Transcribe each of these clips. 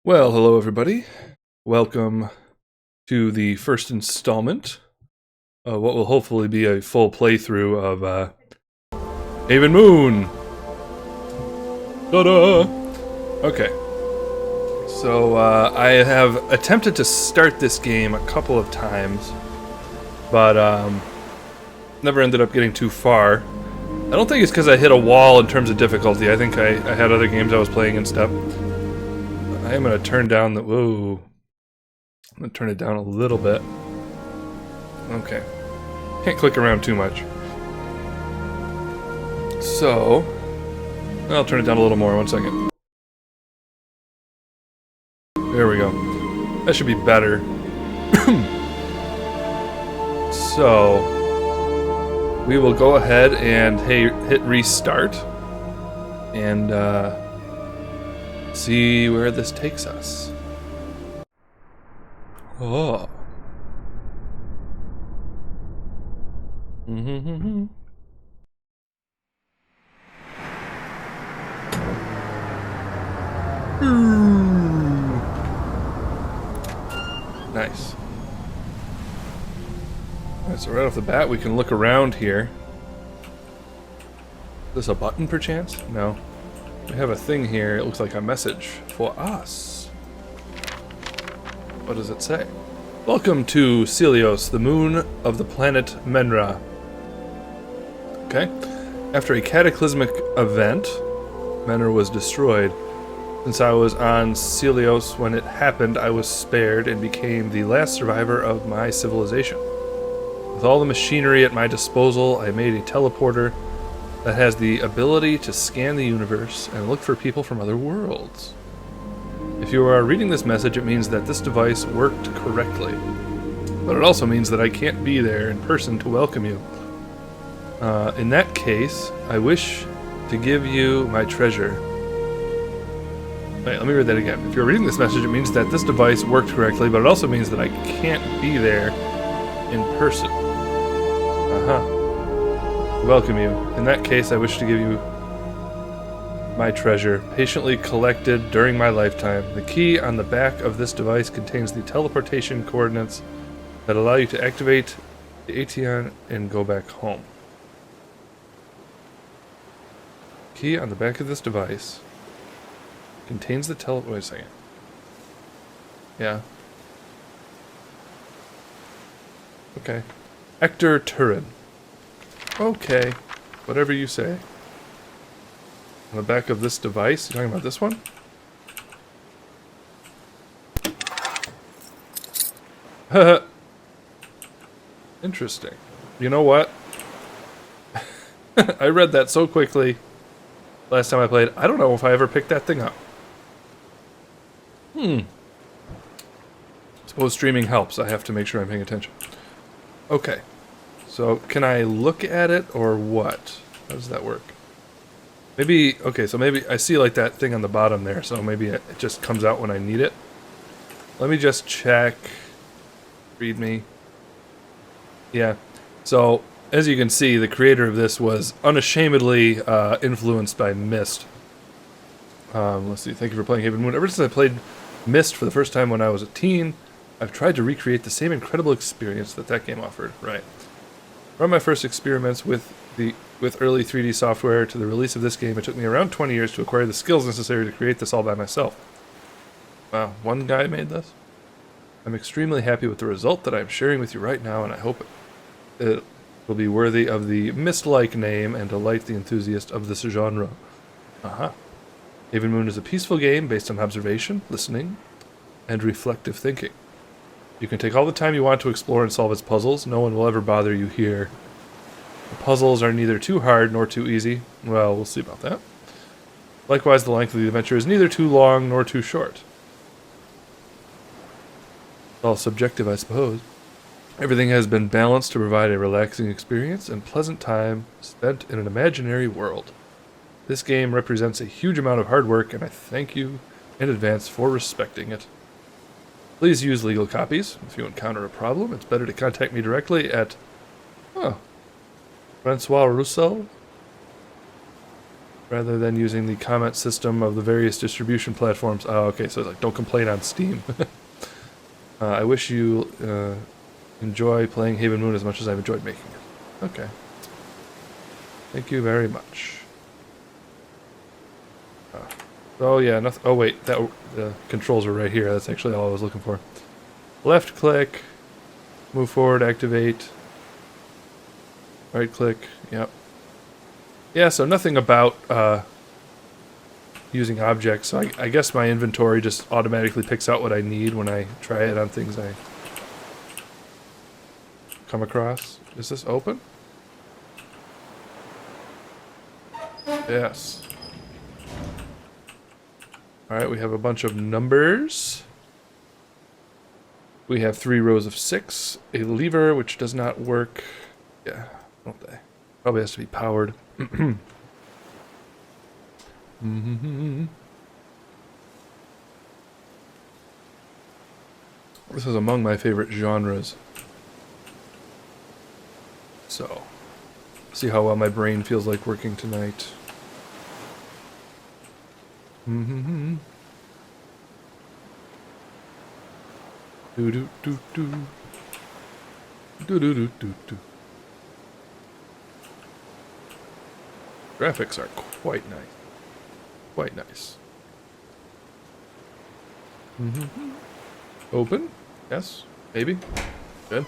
Well, hello everybody. Welcome to the first installment of what will hopefully be a full playthrough of Haven Moon. Ta-da! Okay. So I have attempted to start this game a couple of times, but never ended up getting too far. I don't think it's because I hit a wall in terms of difficulty. I think I had other games I was playing and stuff. I am going to turn down the... Whoa. I'm going to turn it down a little bit. Okay. Can't click around too much. So... I'll turn it down a little more. 1 second. There we go. That should be better. So... We will go ahead and hit restart. And, see where this takes us. Oh. Nice. Alright, so right off the bat we can look around here. Is this a button perchance? No. We have a thing here, it looks like a message for us. What does it say? Welcome to Celios, the moon of the planet Menra. Okay. After a cataclysmic event, Menra was destroyed. Since I was on Celios when it happened, I was spared and became the last survivor of my civilization. With all the machinery at my disposal, I made a teleporter that has the ability to scan the universe and look for people from other worlds. If you are reading this message, it means that this device worked correctly. But it also means that I can't be there in person to welcome you. In that case, I wish to give you my treasure. Wait, let me read that again. If you're reading this message, it means that this device worked correctly, but it also means that I can't be there in person. Welcome you. In that case, I wish to give you my treasure, patiently collected during my lifetime. The key on the back of this device contains the teleportation coordinates that allow you to activate the ATN and go back home. Key on the back of this device contains the wait a second. Yeah. Okay. Ector Turin. Okay. Whatever you say. On the back of this device? You talking about this one? Interesting. You know what? I read that so quickly last time I played. I don't know if I ever picked that thing up. Suppose streaming helps. I have to make sure I'm paying attention. Okay. So, can I look at it or what? How does that work? Maybe, okay, so maybe I see like that thing on the bottom there, so maybe it just comes out when I need it. Let me just check. Read me. Yeah. So, as you can see, the creator of this was unashamedly influenced by Myst. Let's see, thank you for playing Haven Moon. Ever since I played Myst for the first time when I was a teen, I've tried to recreate the same incredible experience that game offered. Right. From my first experiments with early 3D software to the release of this game, it took me around 20 years to acquire the skills necessary to create this all by myself. Wow, one guy made this? I'm extremely happy with the result that I'm sharing with you right now, and I hope it will be worthy of the Myst-like name and delight the enthusiast of this genre. Haven Moon is a peaceful game based on observation, listening, and reflective thinking. You can take all the time you want to explore and solve its puzzles. No one will ever bother you here. The puzzles are neither too hard nor too easy. Well, we'll see about that. Likewise, the length of the adventure is neither too long nor too short. It's all subjective, I suppose. Everything has been balanced to provide a relaxing experience and pleasant time spent in an imaginary world. This game represents a huge amount of hard work, and I thank you in advance for respecting it. Please use legal copies. If you encounter a problem, it's better to contact me directly at... Francois Rousseau? rather than using the comment system of the various distribution platforms. Oh, okay, so it's like, don't complain on Steam. I wish you enjoy playing Haven Moon as much as I've enjoyed making it. Okay. Thank you very much. Oh yeah, nothing. Oh wait, the controls are right here. That's actually all I was looking for. Left click, move forward, activate. Right click, yep. Yeah, so nothing about using objects. So I guess my inventory just automatically picks out what I need when I try it on things I come across. Is this open? Yes. Alright, we have a bunch of numbers. We have 3 rows of 6. A lever, which does not work. Yeah, don't they? Probably has to be powered. This is among my favorite genres. So, see how well my brain feels like working tonight. Do do do do. Do do do do do. Graphics are quite nice. Quite nice. Open? Yes? Maybe? Good.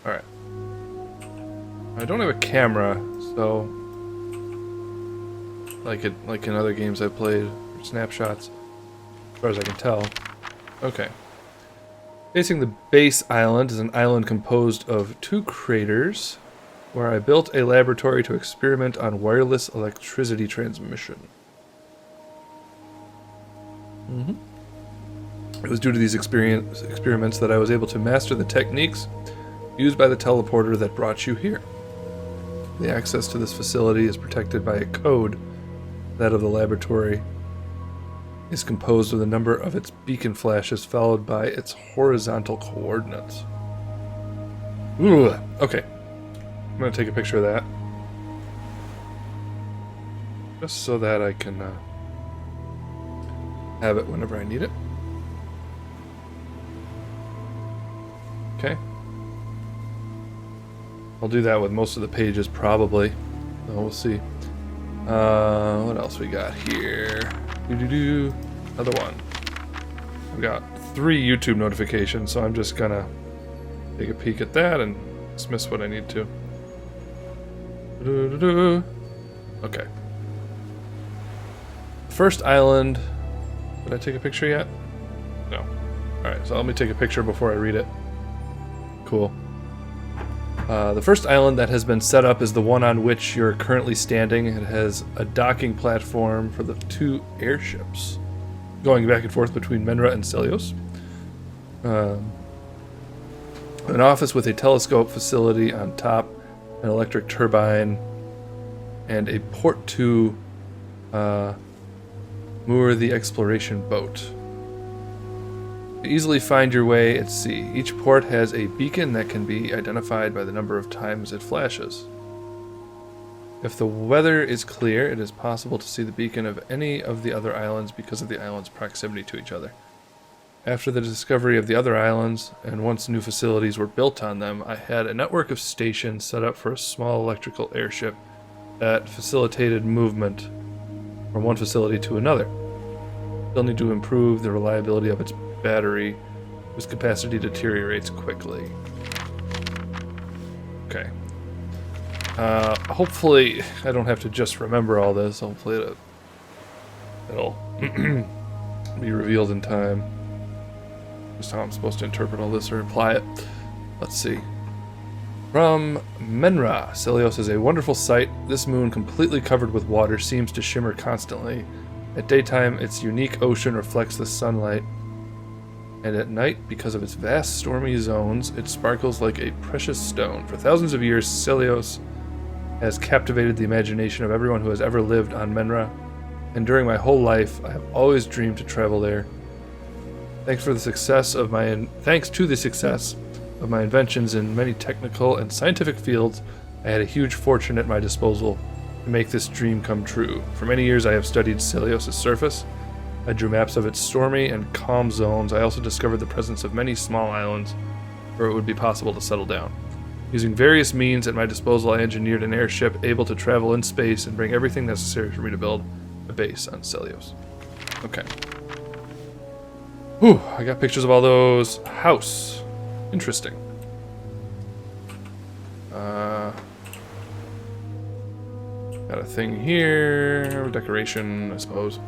Alright. I don't have a camera, so like in other games I've played, snapshots, as far as I can tell. Okay. Facing the base island is an island composed of 2 craters, where I built a laboratory to experiment on wireless electricity transmission. It was due to these experiments that I was able to master the techniques used by the teleporter that brought you here. The access to this facility is protected by a code. That of the laboratory is composed of the number of its beacon flashes followed by its horizontal coordinates. Ooh, okay. I'm going to take a picture of that. Just so that I can have it whenever I need it. Okay. I'll do that with most of the pages probably. So we'll see. What else we got here? Another one. I've got 3 YouTube notifications, so I'm just gonna take a peek at that and dismiss what I need to. Okay. First island. Did I take a picture yet? No. Alright, so let me take a picture before I read it. Cool. The first island that has been set up is the one on which you're currently standing. It has a docking platform for the 2 airships going back and forth between Menra and Celios. An office with a telescope facility on top, an electric turbine, and a port to moor the exploration boat. To easily find your way at sea, each port has a beacon that can be identified by the number of times it flashes. If the weather is clear, it is possible to see the beacon of any of the other islands because of the islands' proximity to each other. After the discovery of the other islands, and once new facilities were built on them, I had a network of stations set up for a small electrical airship that facilitated movement from one facility to another. Still need to improve the reliability of its battery, whose capacity deteriorates quickly. Okay. Hopefully I don't have to just remember all this. Hopefully it'll be revealed in time. Just how I'm supposed to interpret all this or apply it. Let's see. From Menra, Celios is a wonderful sight. This moon, completely covered with water, seems to shimmer constantly. At daytime, its unique ocean reflects the sunlight, and at night, because of its vast stormy zones, it sparkles like a precious stone. For thousands of years, Celios has captivated the imagination of everyone who has ever lived on Menra, and during my whole life, I have always dreamed to travel there. Thanks to the success of my inventions in many technical and scientific fields, I had a huge fortune at my disposal to make this dream come true. For many years I have studied Celios' surface. I drew maps of its stormy and calm zones. I also discovered the presence of many small islands where it would be possible to settle down. Using various means at my disposal, I engineered an airship able to travel in space and bring everything necessary for me to build a base on Celios. Okay. Whew, I got pictures of all those. House. Interesting. Got a thing here. Decoration, I suppose.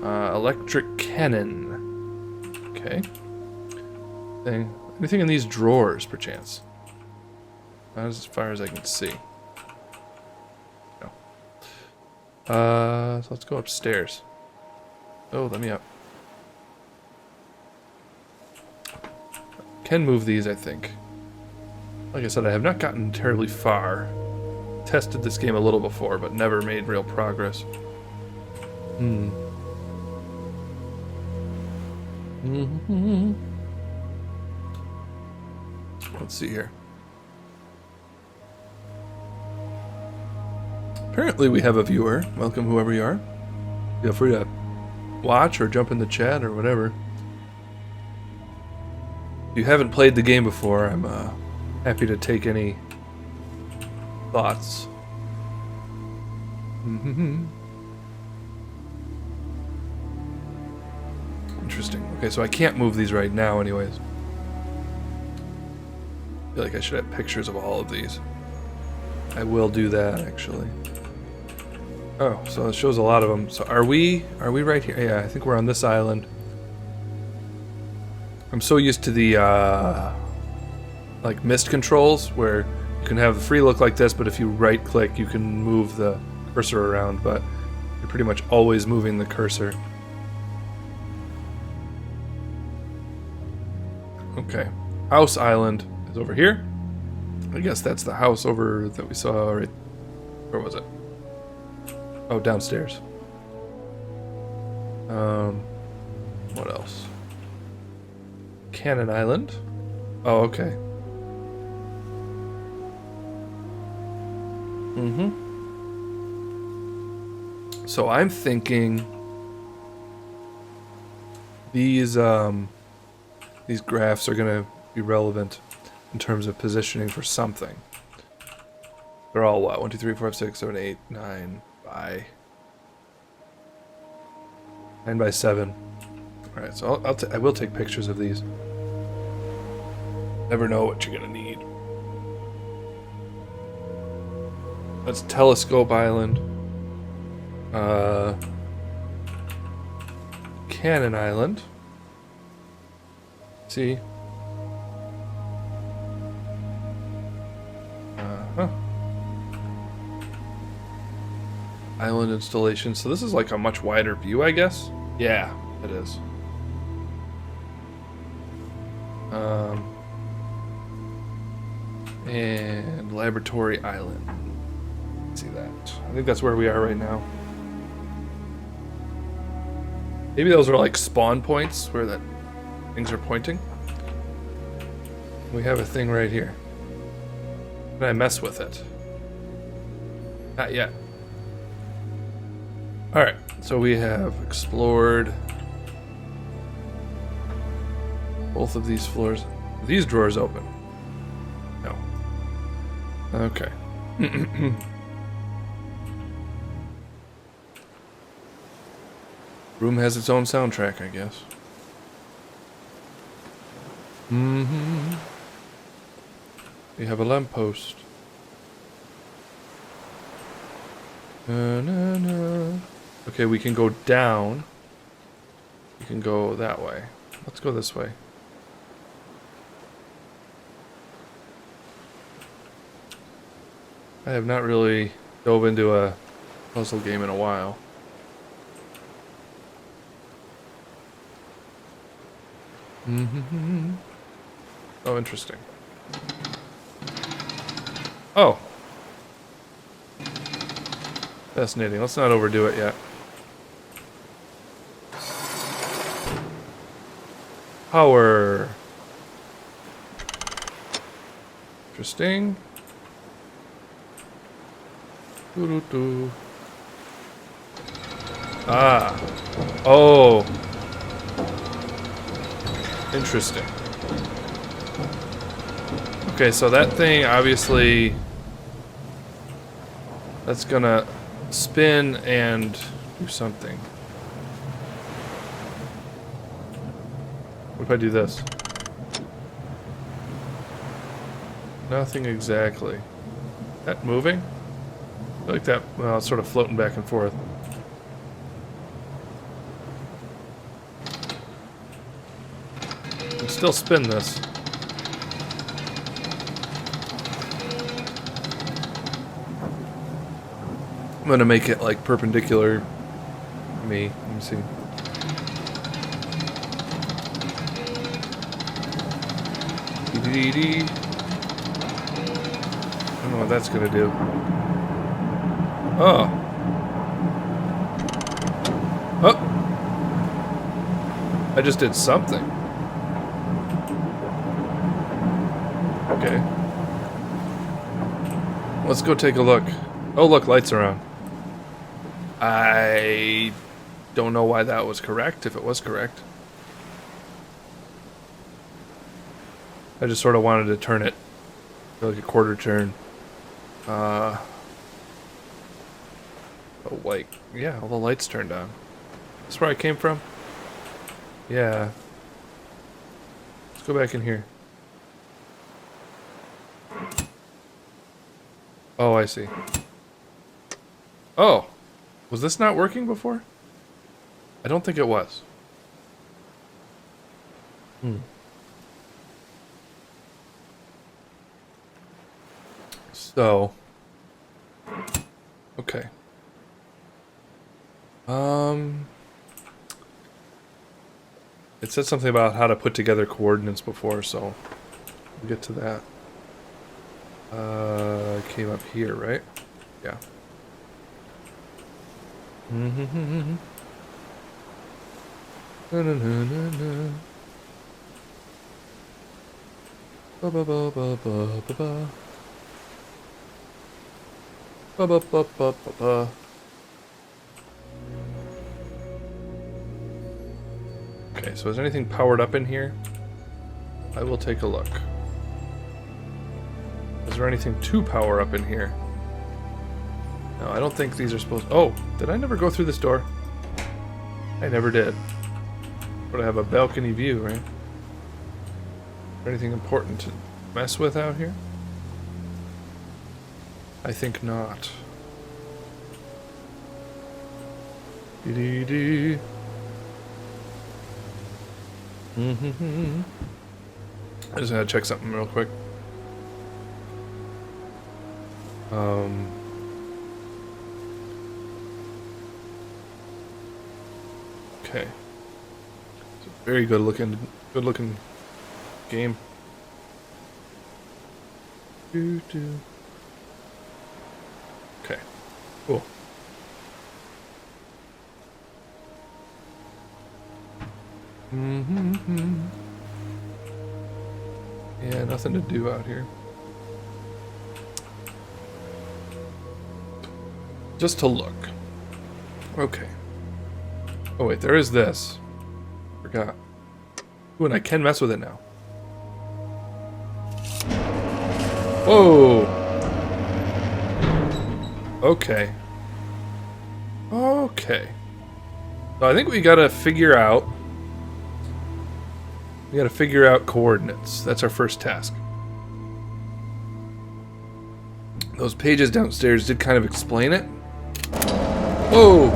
Electric cannon. Okay. Anything in these drawers, perchance? Not as far as I can see. No. So let's go upstairs. Oh, let me up. Can move these, I think. Like I said, I have not gotten terribly far. Tested this game a little before, but never made real progress. Let's see here. Apparently we have a viewer. Welcome, whoever you are. Feel free to watch or jump in the chat or whatever. If you haven't played the game before, I'm happy to take any thoughts. Interesting. Okay, so I can't move these right now anyways. I feel like I should have pictures of all of these. I will do that, actually. Oh, so it shows a lot of them. So are we right here? Yeah, I think we're on this island. I'm so used to the like mist controls where you can have the free look like this, but if you right click you can move the cursor around, but you're pretty much always moving the cursor. Okay. House Island is over here. I guess that's the house over that we saw right. Where was it? Oh, downstairs. What else? Cannon Island. Oh, okay. So I'm thinking these graphs are gonna be relevant in terms of positioning for something. They're all what? 1, 2, 3, 4, 5, 6, 7, 8, 9 by 9 by 7. All right, so I will take pictures of these. Never know what you're gonna need. That's Telescope Island. Cannon Island. See. Island installation. So this is like a much wider view, I guess. Yeah, it is. And Laboratory Island. See that? I think that's where we are right now. Maybe those are like spawn points where that things are pointing. We have a thing right here. Can I mess with it? Not yet. Alright, so we have explored both of these floors. Are these drawers open? No. Okay. Room has its own soundtrack, I guess. We have a lamppost. Okay, we can go down. We can go that way. Let's go this way. I have not really dove into a puzzle game in a while. Oh, interesting. Oh. Fascinating. Let's not overdo it yet. Power. Interesting. Doo-doo-doo. Ah. Oh. Interesting. Okay, so that thing obviously that's gonna spin and do something. What if I do this? Nothing exactly. That moving? I feel like that, well, it's sort of floating back and forth. I can still spin this. I'm gonna make it like perpendicular to me. Let me see. Dee-dee-dee. I don't know what that's gonna do. Oh. Oh. I just did something. Okay. Let's go take a look. Oh, look, lights are on. I don't know why that was correct, if it was correct. I just sort of wanted to turn it for like a quarter turn. Oh, like, yeah, all the lights turned on. That's where I came from? Yeah. Let's go back in here. Oh, I see. Oh. Was this not working before? I don't think it was. So. Okay. It said something about how to put together coordinates before, so we'll get to that. Came up here, right? Yeah. Mm-hmm. Na na na na na. Ba ba ba ba ba ba ba. Ba ba ba ba ba ba. Okay, so is anything powered up in here? I will take a look. Is there anything to power up in here? No, I don't think these are supposed... Oh, did I never go through this door? I never did. But I have a balcony view, right? Is there anything important to mess with out here? I think not. Dee-dee-dee. Mm-hmm. I just gotta check something real quick. Okay. It's a very good looking game. Doo-doo. Okay. Cool. Mm-hmm. Yeah, nothing to do out here. Just to look. Okay. Oh wait, there is this. Forgot. Ooh, and I can mess with it now. Whoa! Okay. Okay. So I think we gotta figure out... We gotta figure out coordinates. That's our first task. Those pages downstairs did kind of explain it. Whoa!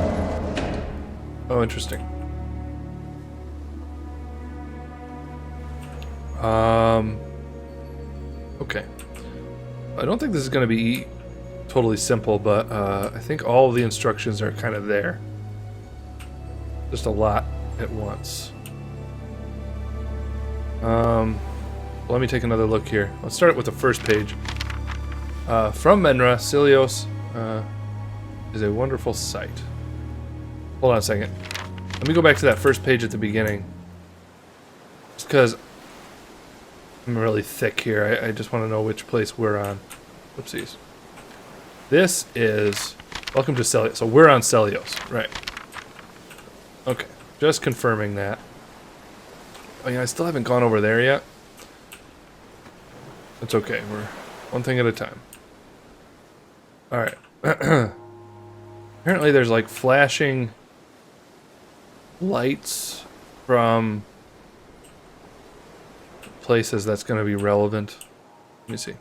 Oh, interesting. Okay. I don't think this is going to be totally simple, but I think all of the instructions are kind of there. Just a lot at once. Let me take another look here. Let's start with the first page. From Menra, Cilios is a wonderful sight. Hold on a second. Let me go back to that first page at the beginning. Just because I'm really thick here. I just want to know which place we're on. Whoopsies. This is... Welcome to Celios. So we're on Celios. Right. Okay. Just confirming that. Oh, yeah, I still haven't gone over there yet. It's okay. We're one thing at a time. Alright. Apparently there's like flashing lights from places that's going to be relevant. Let me see.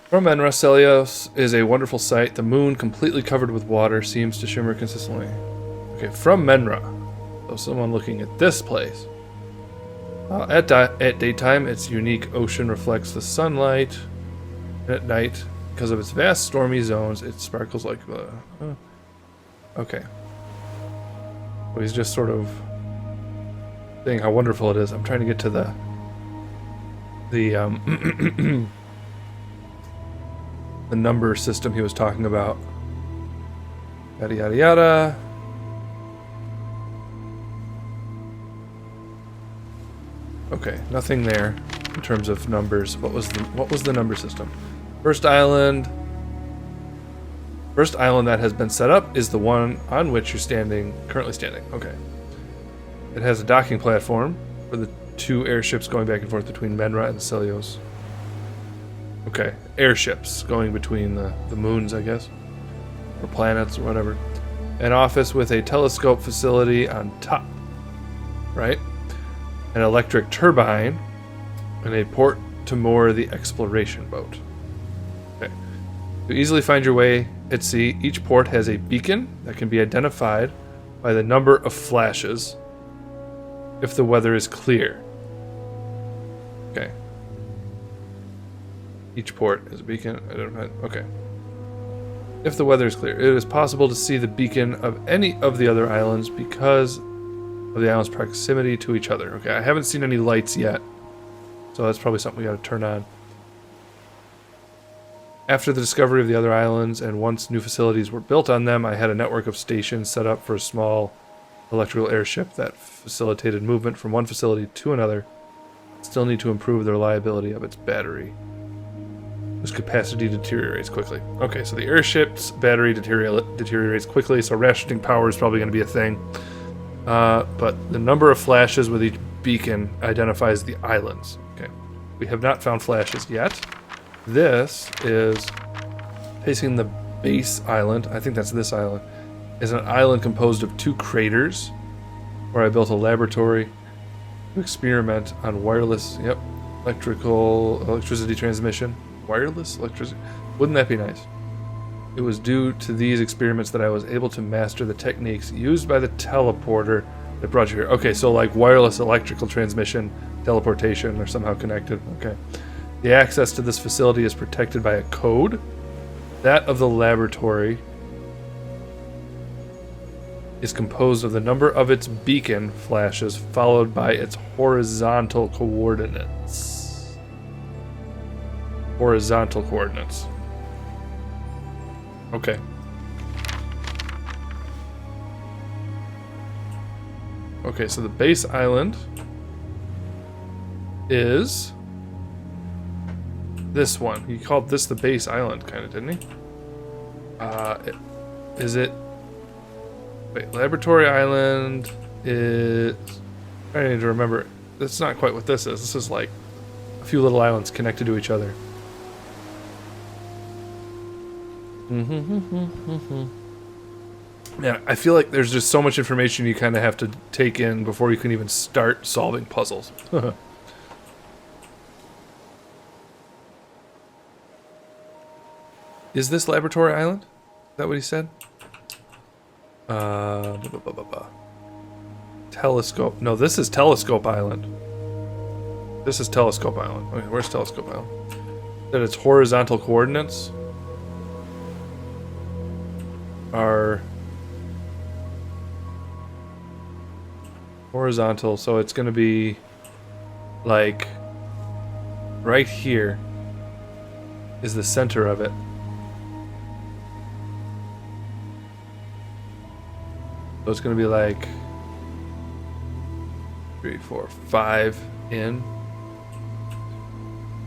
From Enra, Celios is a wonderful sight. The moon, completely covered with water, seems to shimmer consistently. Okay, from Menra. So someone looking at this place. At daytime, its unique ocean reflects the sunlight. And at night, because of its vast stormy zones, it sparkles like... Okay. So he's just sort of saying how wonderful it is. I'm trying to get to the the number system he was talking about. Yada yada yada. Okay, nothing there in terms of numbers. What was the number system? First island that has been set up is the one on which you're currently standing. Okay. It has a docking platform for the two airships going back and forth between Menra and Celios. Okay, airships going between the moons, I guess, or planets, or whatever. An office with a telescope facility on top, right? An electric turbine, and a port to moor the exploration boat. Okay. To easily find your way at sea, each port has a beacon that can be identified by the number of flashes if the weather is clear. Okay. Each port is a beacon. Okay. If the weather is clear, it is possible to see the beacon of any of the other islands because of the island's proximity to each other. Okay, I haven't seen any lights yet, so that's probably something we got to turn on. After the discovery of the other islands, and once new facilities were built on them, I had a network of stations set up for a small electrical airship that facilitated movement from one facility to another. Still need to improve the reliability of its battery. Whose capacity deteriorates quickly. Okay, so the airship's battery deteriorates quickly, so rationing power is probably going to be a thing. But the number of flashes with each beacon identifies the islands. Okay, we have not found flashes yet. This is facing the base island. I think that's this island. Is an island composed of two craters, where I built a laboratory to experiment on wireless. Yep, electricity transmission. Wireless electricity. Wouldn't that be nice? It was due to these experiments that I was able to master the techniques used by the teleporter that brought you here. Okay, so like wireless electrical transmission, teleportation are somehow connected. Okay. The access to this facility is protected by a code. That of the laboratory is composed of the number of its beacon flashes followed by its horizontal coordinates. Horizontal coordinates. Okay. Okay, so the base island is this one. He called this the base island, kind of, didn't he? Is it... Wait, Laboratory Island is... I need to remember. That's not quite what this is. This is like a few little islands connected to each other. Yeah, I feel like there's just so much information you kind of have to take in before you can even start solving puzzles. Is this Laboratory Island? Is that what he said? Telescope. No, this is Telescope Island. This is Telescope Island. Okay, where's Telescope Island? That its horizontal coordinates are horizontal, so it's going to be like right here is the center of it. So it's going to be like 3, 4, 5 in,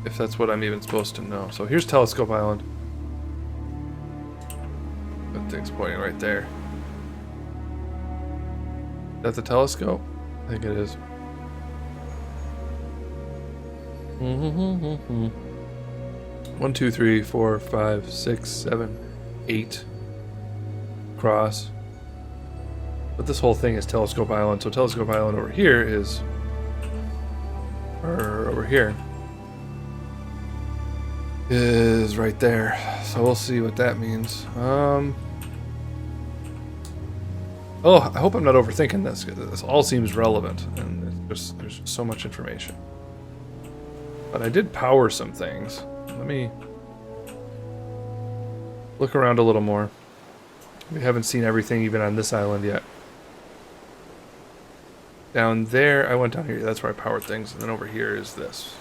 if that's what I'm even supposed to know. So here's Telescope Island. that thing's pointing right there. Is that the telescope? I think it is. 1, 2, 3, 4, 5, 6, 7, 8. Cross. But this whole thing is Telescope Island, so Telescope Island over here is... or over here. Is right there. So we'll see what that means. Oh, I hope I'm not overthinking this. This all seems relevant, and there's just so much information. But I did power some things. Let me look around a little more. We haven't seen everything even on this island yet. Down there, I went down here. That's where I powered things. And then over here is this.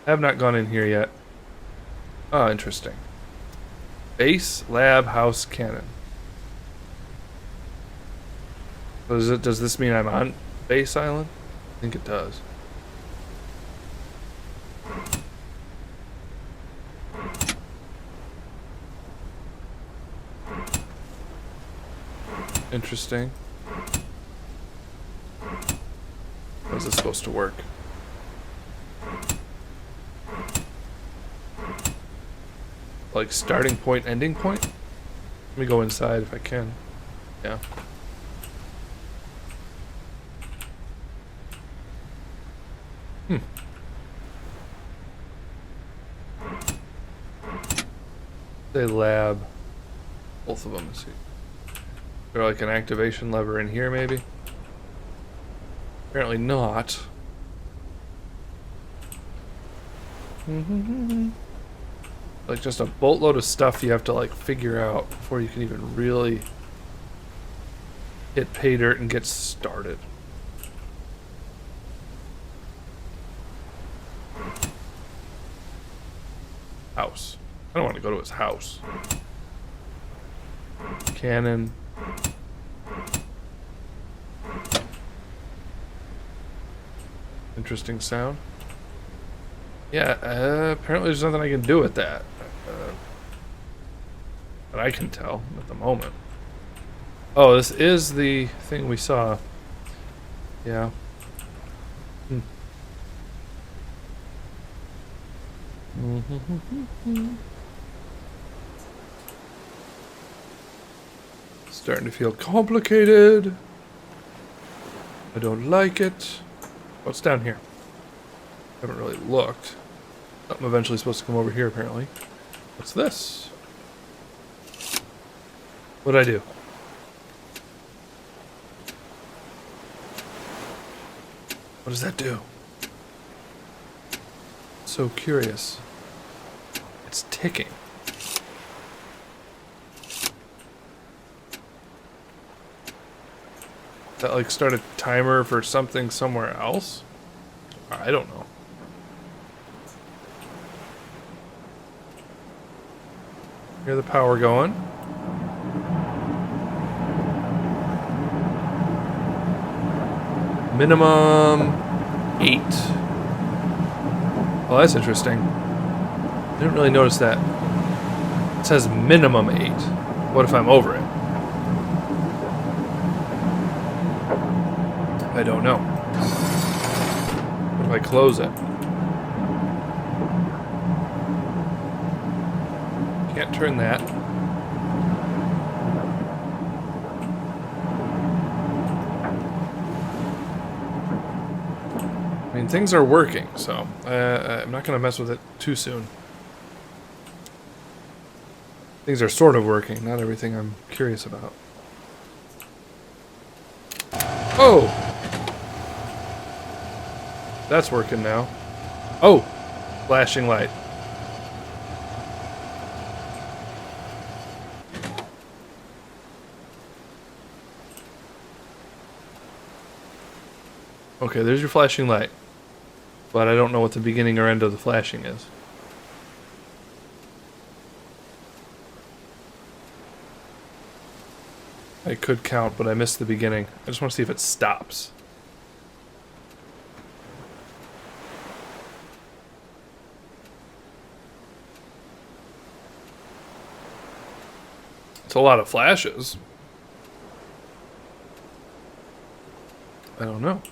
I have not gone in here yet. Oh, interesting. Base, lab, house, cannon. So does this mean I'm on base island? I think it does. Interesting. How is this supposed to work? Like starting point, ending point? Let me go inside if I can. Yeah. Say lab. Both of them, let's see. Is there like an activation lever in here maybe? Apparently not. Like just a boatload of stuff you have to like figure out before you can even really hit pay dirt and get started. House. I don't want to go to his house. Cannon. Interesting sound. Yeah, apparently there's nothing I can do with that. That I can tell at the moment. Oh, this is the thing we saw. Yeah. Starting to feel complicated. I don't like it. What's down here? Haven't really looked. I'm eventually supposed to come over here, apparently. What's this? What'd I do? What does that do? So curious. It's ticking. That like start a timer for something somewhere else? I don't know. Hear the power going. Minimum 8. Well, that's interesting. I didn't really notice that. It says minimum 8. What if I'm over it? I don't know. What if I close it? Can't turn that. I mean, things are working, so I'm not going to mess with it too soon. Things are sort of working, not everything I'm curious about. Oh! That's working now. Oh! Flashing light. Okay, there's your flashing light. But I don't know what the beginning or end of the flashing is. I could count, but I missed the beginning. I just want to see if it stops. It's a lot of flashes. I don't know.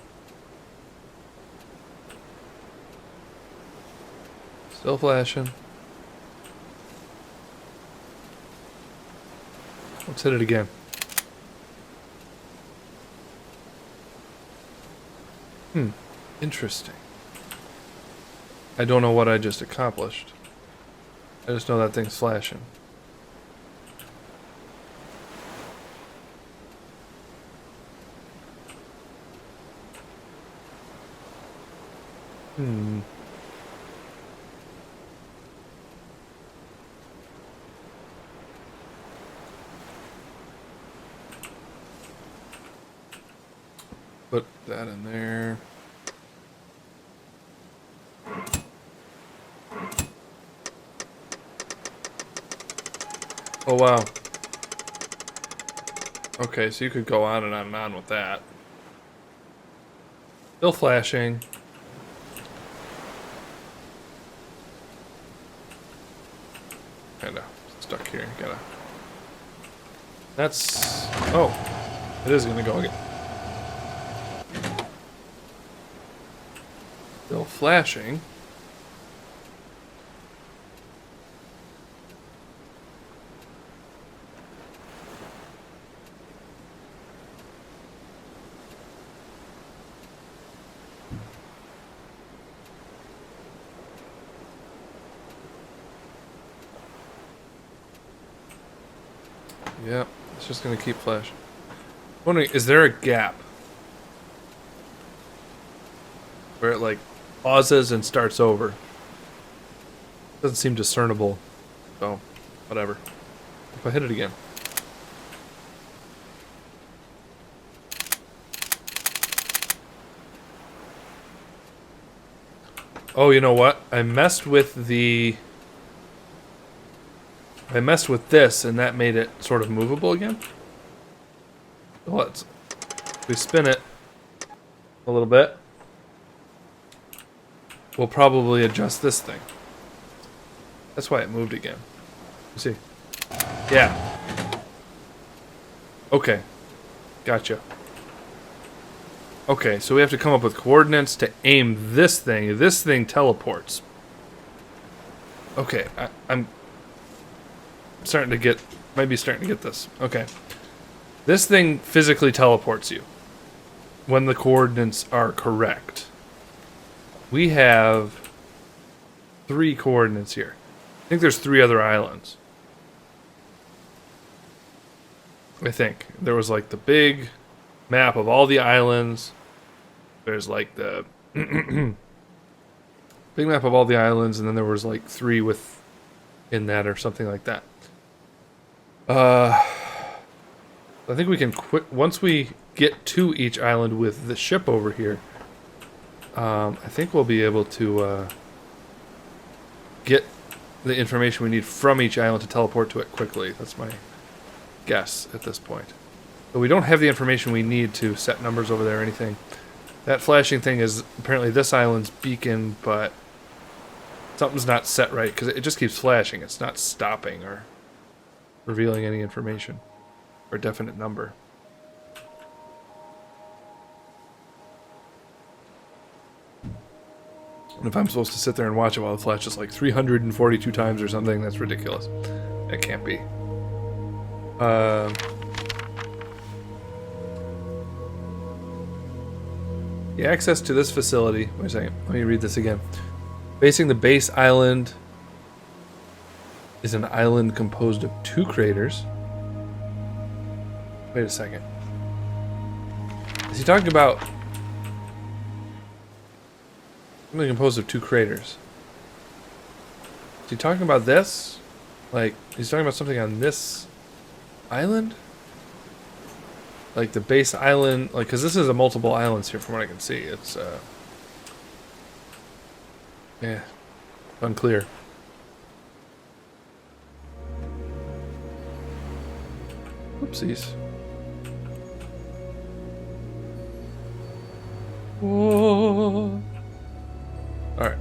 Still flashing. Let's hit it again. Interesting. I don't know what I just accomplished. I just know that thing's flashing. Put that in there. Oh, wow. Okay, so you could go on and on and on with that. Still flashing. Kinda stuck here. Gotta. That's. Oh, it is gonna go again. Still flashing. Yep, it's just gonna keep flashing. Wondering, is there a gap where it like pauses and starts over? Doesn't seem discernible, so whatever. If I hit it again. Oh, you know what? I messed with this, and that made it sort of movable again. So we spin it a little bit. We'll probably adjust this thing. That's why it moved again. You see? Yeah. Okay. Gotcha. Okay, so we have to come up with coordinates to aim this thing. This thing teleports. Okay, I'm starting to get, might be starting to get this. Okay. This thing physically teleports you when the coordinates are correct. We have 3 coordinates here. I think there's 3 other islands. I think. There was like the big map of all the islands. There's like the big map of all the islands, and then there was like 3 in that or something like that. I think we can quit once we get to each island with the ship over here. I think we'll be able to get the information we need from each island to teleport to it quickly. That's my guess at this point. But we don't have the information we need to set numbers over there or anything. That flashing thing is apparently this island's beacon, but something's not set right because it just keeps flashing. It's not stopping or revealing any information or definite number. And if I'm supposed to sit there and watch it while it flashes like 342 times or something, that's ridiculous. That can't be. The access to this facility... Wait a second. Let me read this again. Facing the base island is an island composed of 2 craters. Wait a second. Is he talking about... something composed of 2 craters? Is he talking about this? Like, he's talking about something on this island? Like the base island, like, because this is a multiple islands here from what I can see. It's, yeah, unclear. Oopsies. Whoa. Alright.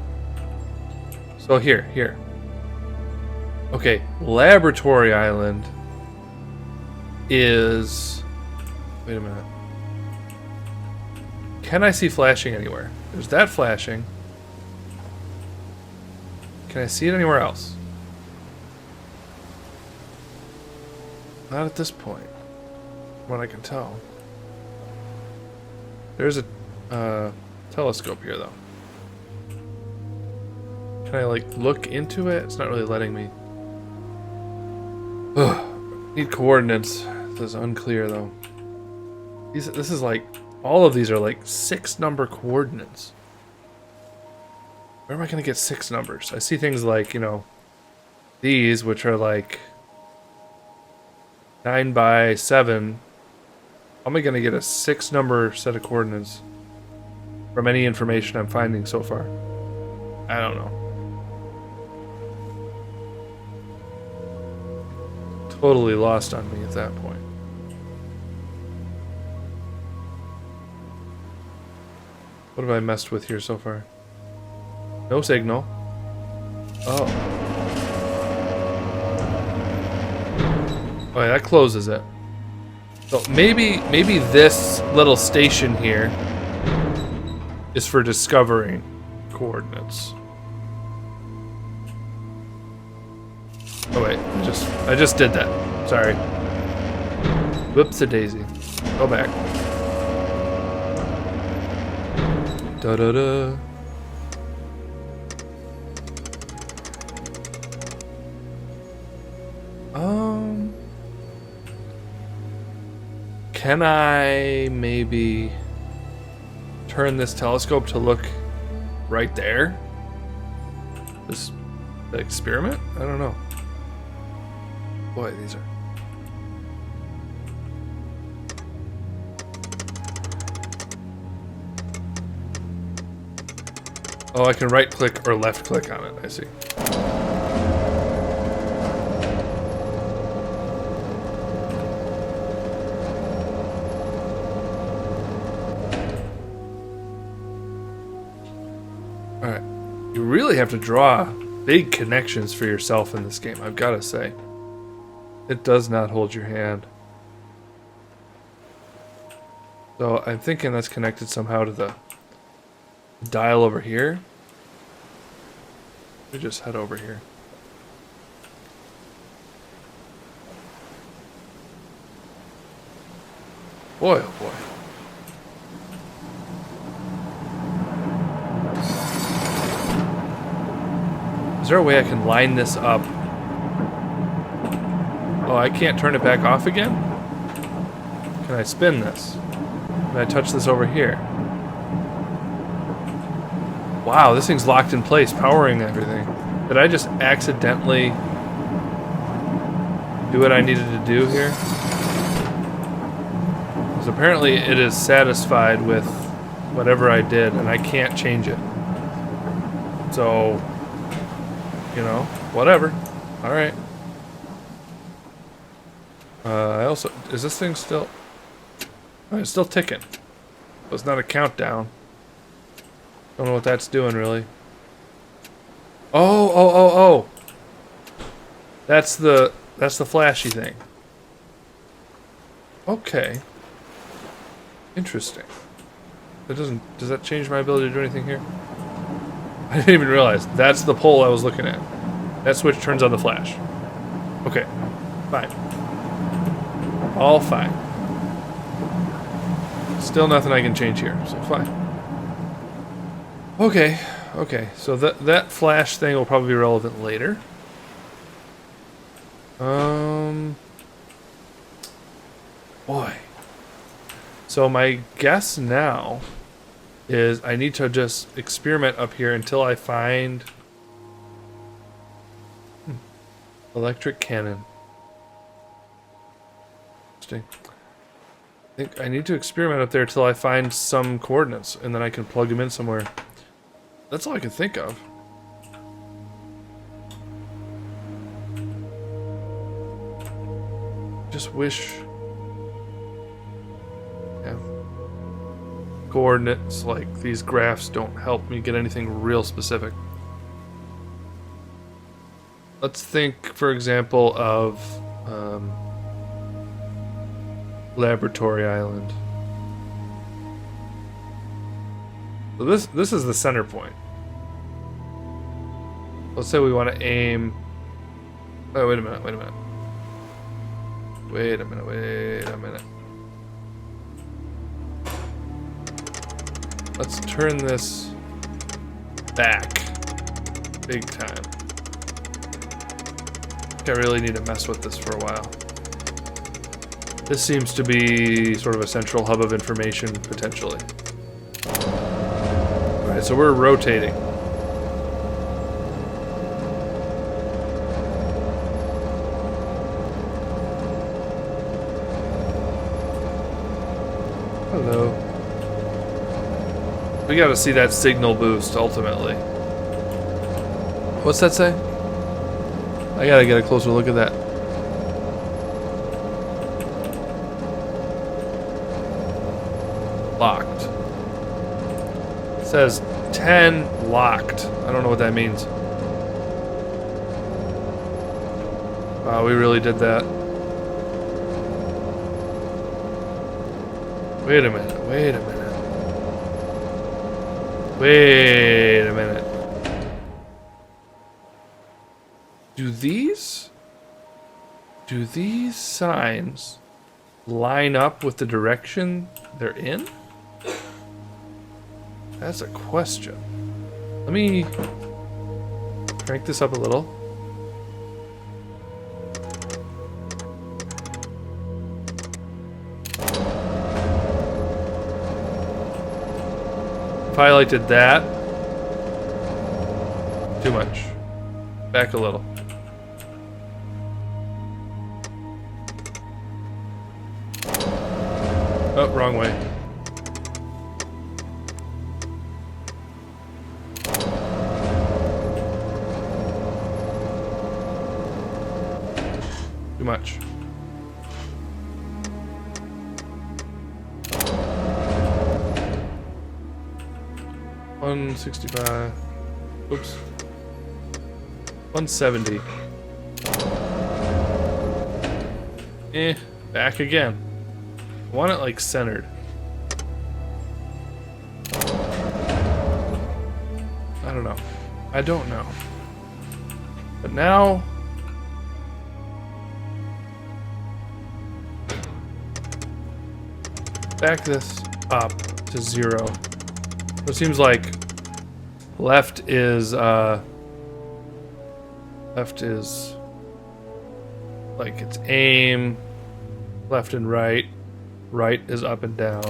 So here. Okay, Laboratory Island is... Wait a minute. Can I see flashing anywhere? There's that flashing. Can I see it anywhere else? Not at this point, from what I can tell. There's a telescope here, though. Can I, like, look into it? It's not really letting me. Ugh. Need coordinates. This is unclear, though. This is like... All of these are, like, 6-number coordinates. Where am I going to get 6 numbers? I see things like, you know, these, which are, like... 9 by 7. How am I going to get a 6-number set of coordinates from any information I'm finding so far? I don't know. Totally lost on me at that point. What have I messed with here so far? No signal. Oh. Oh, yeah, that closes it. So maybe this little station here is for discovering coordinates. Oh wait, I just did that. Sorry. Whoops-a-daisy. Go back. Da-da-da. Can I maybe turn this telescope to look right there? The experiment? I don't know. Boy, these are... Oh, I can right click or left click on it, I see. Alright. You really have to draw big connections for yourself in this game, I've got to say. It does not hold your hand. So I'm thinking that's connected somehow to the dial over here. We just head over here. Boy, oh boy. Is there a way I can line this up? Oh, I can't turn it back off again? Can I spin this? Can I touch this over here? Wow, this thing's locked in place, powering everything. Did I just accidentally do what I needed to do here? Because apparently it is satisfied with whatever I did, and I can't change it. So, you know, whatever. Alright. I also... Is this thing still... Oh, it's still ticking. So it's not a countdown. Don't know what that's doing, really. Oh! That's the flashy thing. Okay. Interesting. That doesn't... Does that change my ability to do anything here? I didn't even realize. That's the pole I was looking at. That switch turns on the flash. Okay. Fine. All fine. Still nothing I can change here, so fine. Okay. So that flash thing will probably be relevant later. Boy. So my guess now is I need to just experiment up here until I find electric cannon. Interesting. I think I need to experiment up there till I find some coordinates, and then I can plug them in somewhere. That's all I can think of. Just wish... Yeah. Coordinates like these graphs don't help me get anything real specific. Let's think, for example, of Laboratory island. So this is the center point. Let's say we want to aim. Oh, wait a minute. Wait a minute. Let's turn this back. Big time. I really need to mess with this for a while. This seems to be sort of a central hub of information, potentially. Alright, so we're rotating. Hello. We gotta see that signal boost, ultimately. What's that say? I gotta get a closer look at that. Locked. It says 10 locked. I don't know what that means. Wow, we really did that. Wait a minute. Do these signs line up with the direction they're in? That's a question. Let me crank this up a little. If I highlighted that, too much. Back a little. Oh, wrong way. Too much. $165. Oops. $170. Back again. I want it like centered. I don't know. But now back this up to 0. It seems like left is like it's aim, left and right. Right is up and down.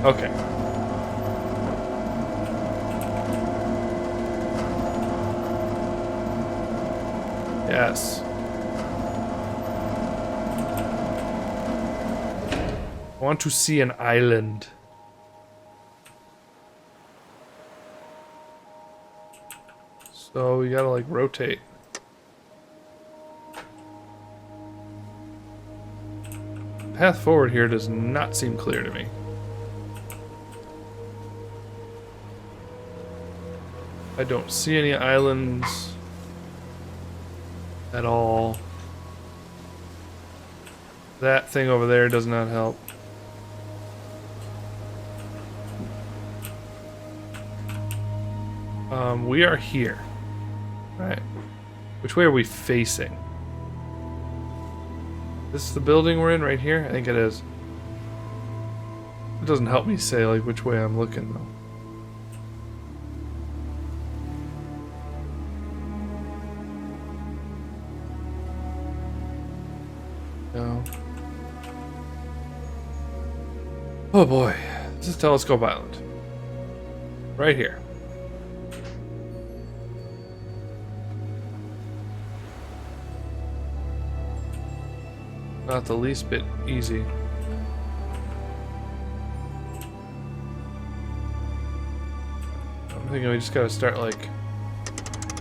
Okay. Yes. I want to see an island. So we gotta like rotate. Path forward here does not seem clear to me. I don't see any islands at all. That thing over there does not help. We are here. Right. Which way are we facing? This is the building we're in right here? I think it is. It doesn't help me say like which way I'm looking though. No. Oh boy. This is Telescope Island. Right here. Not the least bit easy. I'm thinking we just gotta start like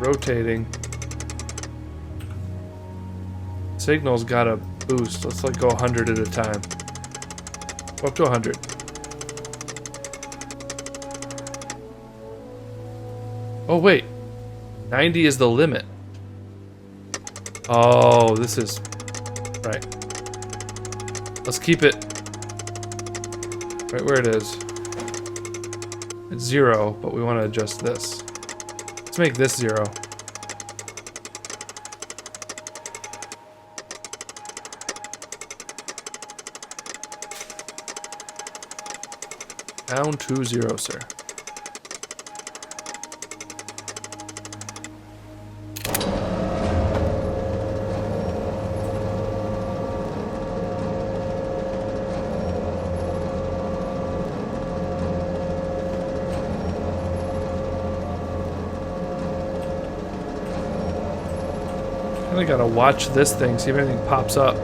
rotating. Signal's gotta boost. Let's like go 100 at a time. Go up to 100. Oh wait, 90 is the limit. Oh, this is right. Let's keep it right where it is. It's 0, but we want to adjust this. Let's make this 0. Down to 0, sir. I gotta watch this thing, see if anything pops up.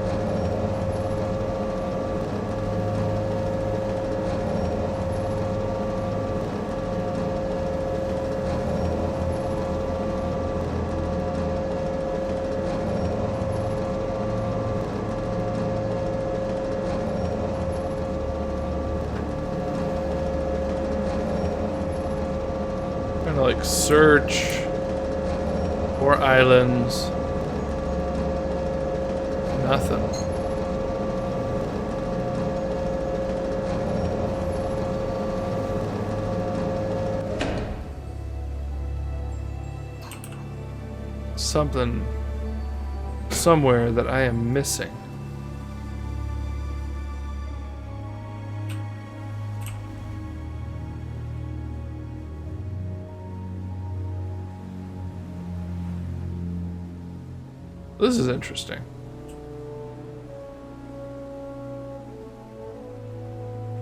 Trying to like search for islands. Nothing. Something somewhere that I am missing. This is interesting.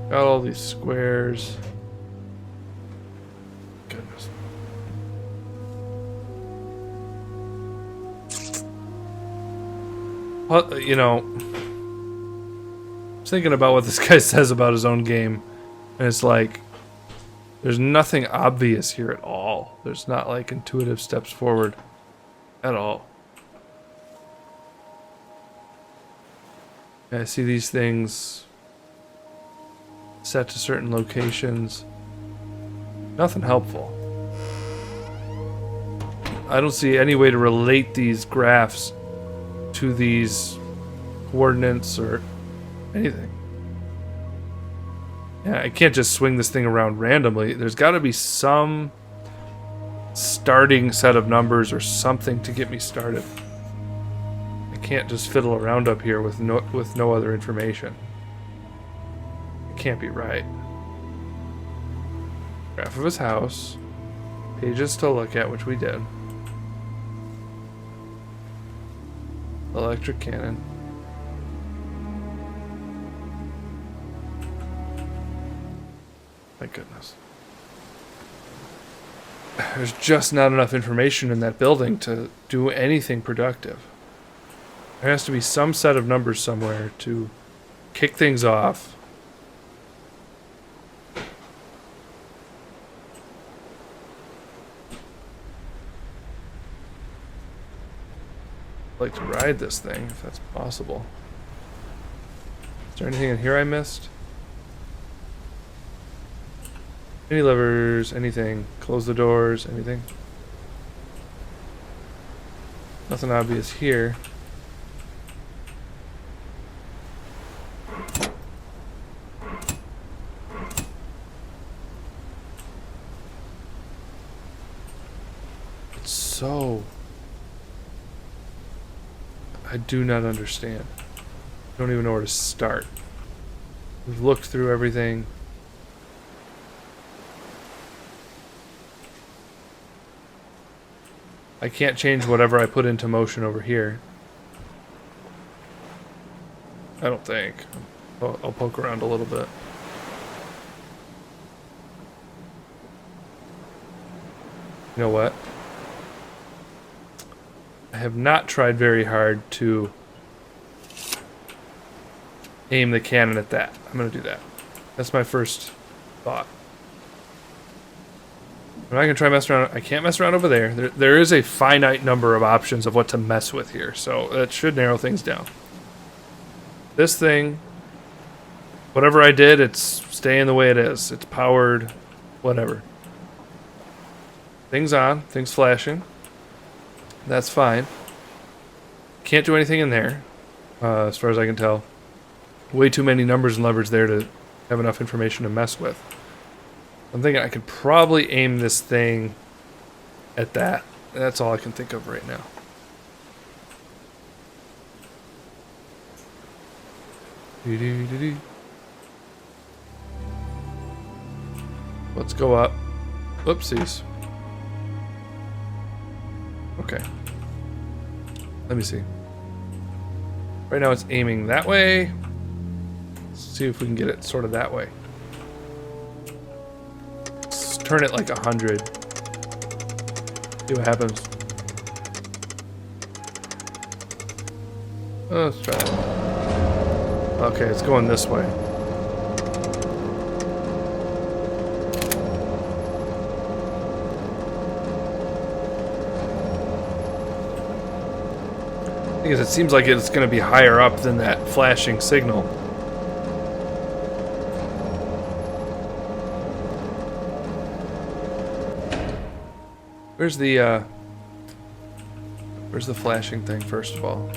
Got all these squares. Goodness. What, you know, I was thinking about what this guy says about his own game, and it's like, there's nothing obvious here at all. There's not like intuitive steps forward at all. I see these things set to certain locations. Nothing helpful. I don't see any way to relate these graphs to these coordinates or anything. Yeah, I can't just swing this thing around randomly. There's got to be some starting set of numbers or something to get me started. I can't just fiddle around up here with no other information. Can't be right. Graph of his house. Pages to look at, which we did. Electric cannon. My goodness. There's just not enough information in that building to do anything productive. There has to be some set of numbers somewhere to kick things off. I'd like to ride this thing if that's possible. Is there anything in here I missed? Any levers, anything? Close the doors, anything? Nothing obvious here. It's so... I do not understand. I don't even know where to start. We've looked through everything. I can't change whatever I put into motion over here. I don't think. I'll poke around a little bit. You know what? I have not tried very hard to aim the cannon at that. I'm going to do that. That's my first thought. I'm not going to try messing around. I can't mess around over there. There is a finite number of options of what to mess with here, so that should narrow things down. This thing, whatever I did, it's staying the way it is. It's powered, whatever. Things on, things flashing. That's fine. Can't do anything in there, as far as I can tell. way too many numbers and levers there to have enough information to mess with. I'm thinking I could probably aim this thing at that. That's all I can think of right now. Let's go up. Oopsies. Okay. Let me see. Right now it's aiming that way. Let's see if we can get it sort of that way. Let's turn it like 100. See what happens. Let's try that. Okay, it's going this way. Because it seems like it's going to be higher up than that flashing signal. Where's the flashing thing, first of all?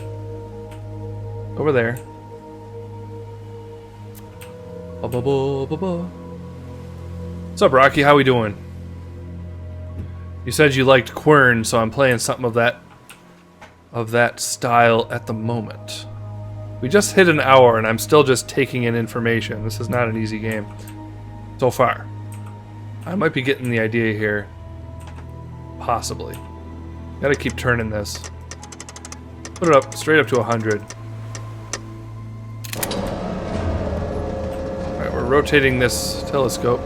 Over there. What's up, Rocky? How we doing? You said you liked Quern, so I'm playing something of that style at the moment. We just hit an hour and I'm still just taking in information. This is not an easy game so far. I might be getting the idea here. Possibly. Gotta keep turning this. Put it up, straight up to 100. Alright, we're rotating this telescope.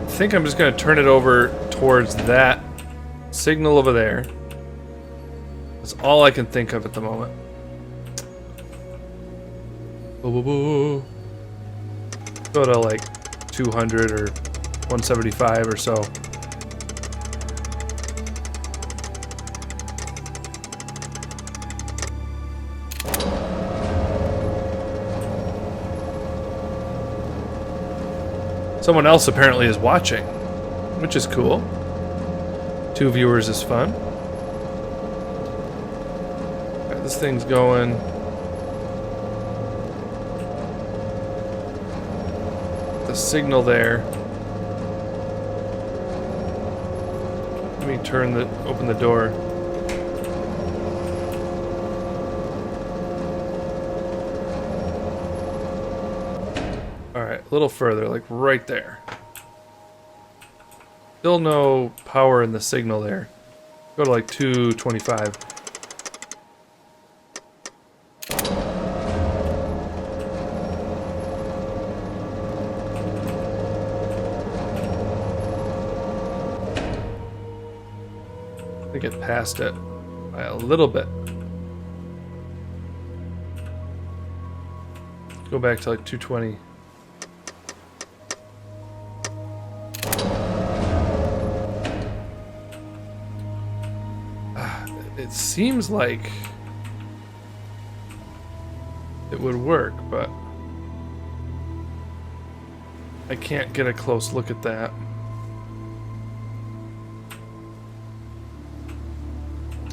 I think I'm just gonna turn it over towards that signal over there. That's all I can think of at the moment. Go to like 200 or 175 or so. Someone else apparently is watching, which is cool. 2 viewers is fun. Right, this thing's going. The signal there. Let me open the door. Alright, a little further, like right there. Still no power in the signal there. Go to like 225. I think it passed it by a little bit. Go back to like 220. It seems like it would work, but I can't get a close look at that.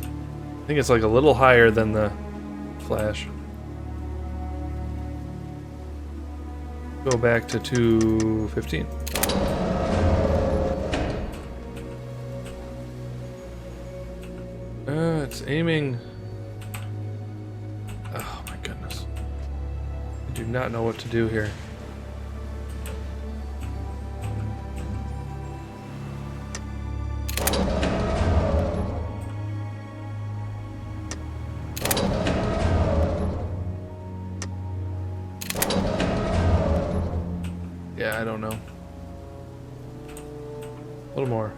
I think it's like a little higher than the flash. Go back to 215. It's aiming. Oh my goodness. I do not know what to do here. Yeah, I don't know. A little more.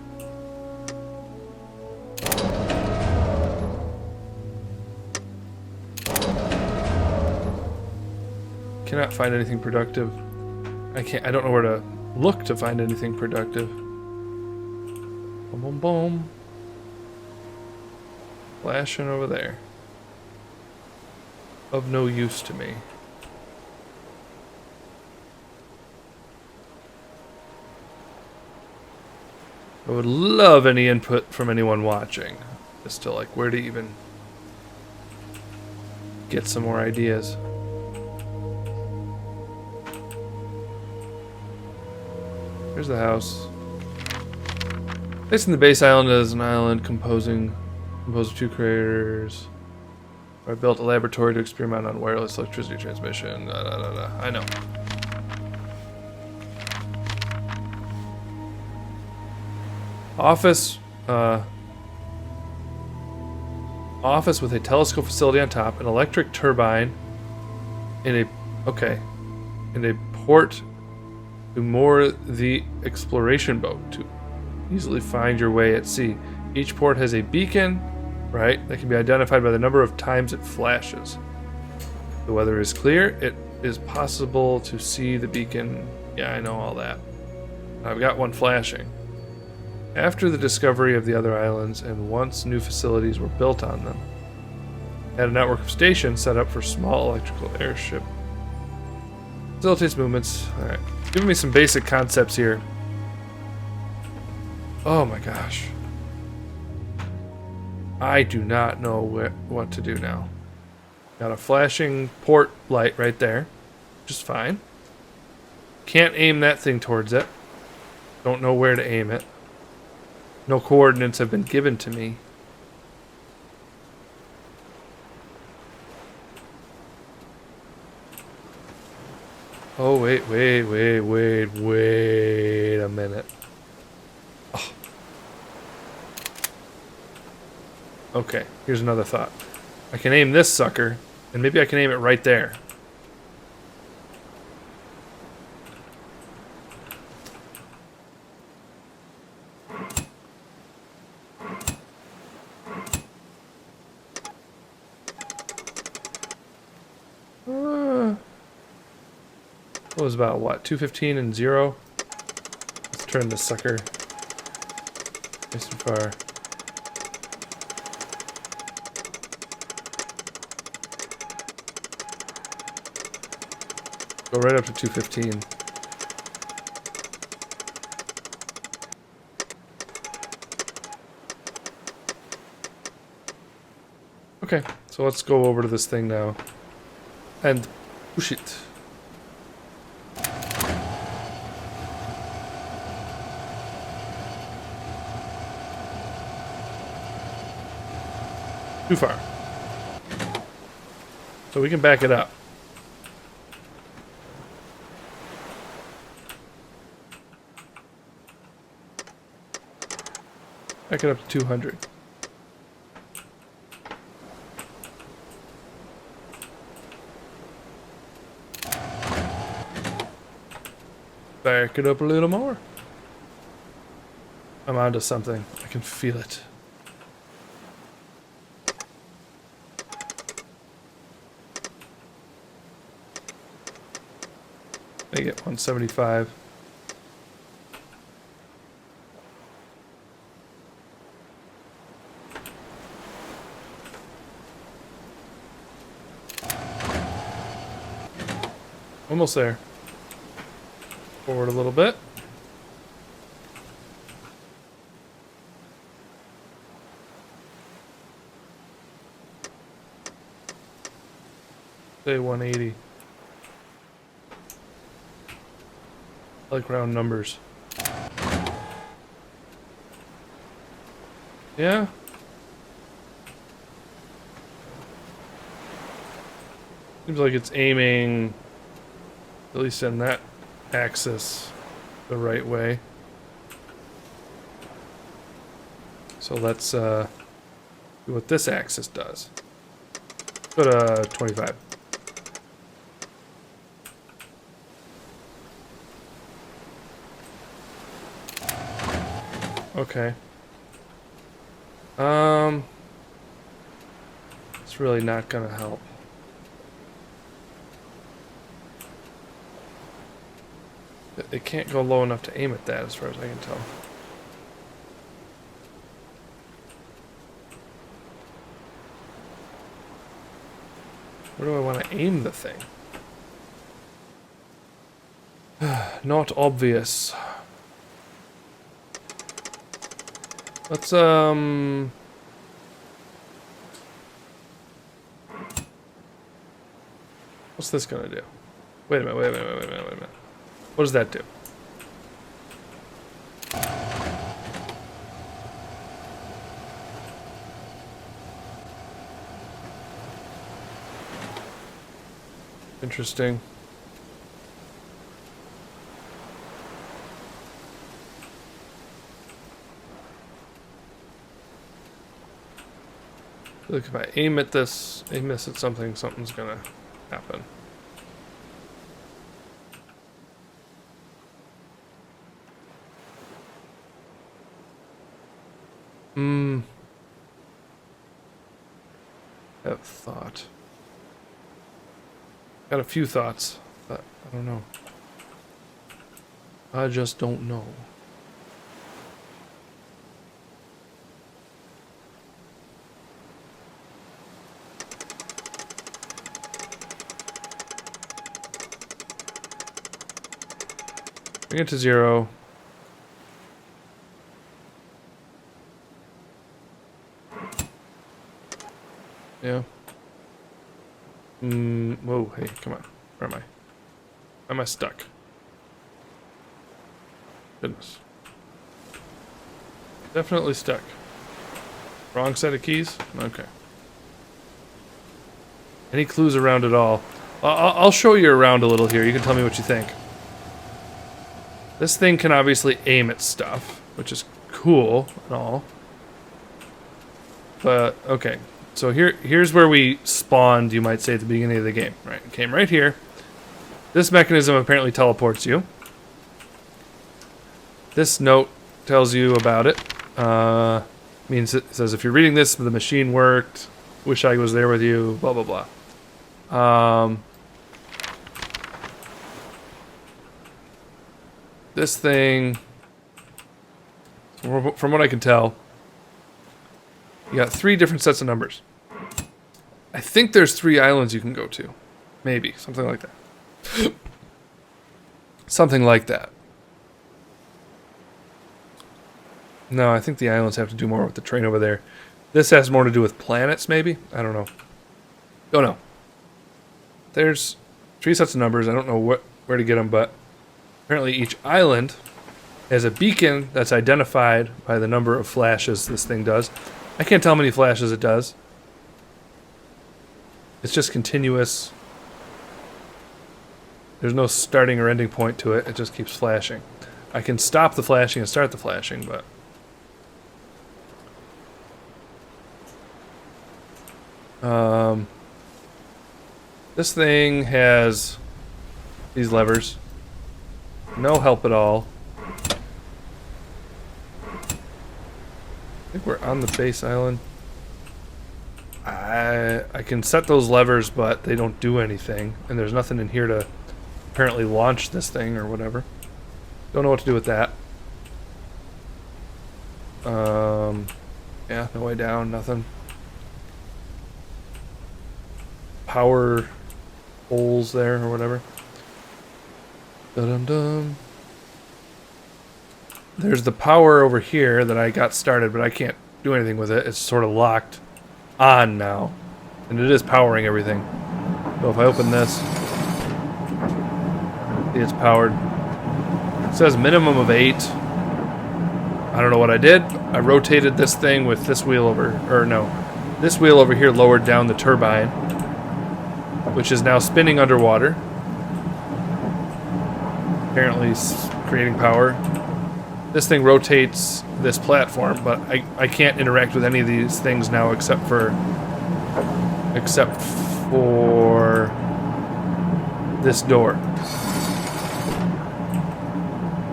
Cannot find anything productive. I don't know where to look to find anything productive. Boom, boom, boom. Flashing over there. Of no use to me. I would love any input from anyone watching as to like where to even get some more ideas. Here's the house. Placing the base island as an island composed of two craters. I built a laboratory to experiment on wireless electricity transmission. Da, da, da, da. I know. Office with a telescope facility on top, an electric turbine, and a port to moor the exploration boat to easily find your way at sea. Each port has a beacon, right, that can be identified by the number of times it flashes. If the weather is clear, it is possible to see the beacon. Yeah, I know all that. I've got one flashing. After the discovery of the other islands, and once new facilities were built on them, had a network of stations set up for small electrical airship. Facilitates movements. Alright. Giving me some basic concepts here. Oh my gosh. I do not know what to do now. Got a flashing port light right there, which is fine. Can't aim that thing towards it. Don't know where to aim it. No coordinates have been given to me. Oh, wait a minute. Oh. Okay, here's another thought. I can aim this sucker, and maybe I can aim it right there. It was about what, 215 and 0? Let's turn this sucker nice and far. Go right up to 215. Okay, so let's go over to this thing now and push it. Too far. So we can back it up. Back it up to 200. Back it up a little more. I'm onto something. I can feel it. Make it 175. Almost there. Forward a little bit. Say 180. I like round numbers. Yeah. Seems like it's aiming, at least in that axis, the right way. So let's see what this axis does. Go to 25. Okay. It's really not gonna help. It can't go low enough to aim at that, as far as I can tell. Where do I want to aim the thing? Not obvious. Let's What's this gonna do? Wait a minute, wait a minute, wait a minute, wait a minute. What does that do? Interesting. Look, if I aim at this, aim this at something, something's gonna happen. Have thought. Got a few thoughts, but I don't know. I just don't know. Bring it to 0. Yeah. Whoa, hey, come on. Where am I? Am I stuck? Goodness. Definitely stuck. Wrong set of keys? Okay. Any clues around at all? I'll show you around a little here. You can tell me what you think. This thing can obviously aim at stuff, which is cool and all. But, okay. So here's where we spawned, you might say, at the beginning of the game. Right, it came right here. This mechanism apparently teleports you. This note tells you about it. Means it says if you're reading this, the machine worked. Wish I was there with you. Blah blah blah. This thing, from what I can tell, you got 3 different sets of numbers. I think there's 3 islands you can go to. Maybe. Something like that. Something like that. No, I think the islands have to do more with the train over there. This has more to do with planets, maybe? I don't know. Don't know. There's 3 sets of numbers. I don't know where to get them, but apparently each island has a beacon that's identified by the number of flashes this thing does. I can't tell how many flashes it does. It's just continuous. There's no starting or ending point to it. It just keeps flashing. I can stop the flashing and start the flashing, but... this thing has these levers. No help at all. I think we're on the base island. I can set those levers, but they don't do anything. And there's nothing in here to apparently launch this thing or whatever. Don't know what to do with that. Yeah, no way down, nothing. Power holes there or whatever. Dum-dum. There's the power over here that I got started, but I can't do anything with it. It's sort of locked on now. And it is powering everything. So if I open this, see it's powered. It says minimum of 8. I don't know what I did. I rotated this thing with this wheel over, or no, this wheel over here lowered down the turbine, which is now spinning underwater. Apparently creating power. This thing rotates this platform, but I can't interact with any of these things now except for this door.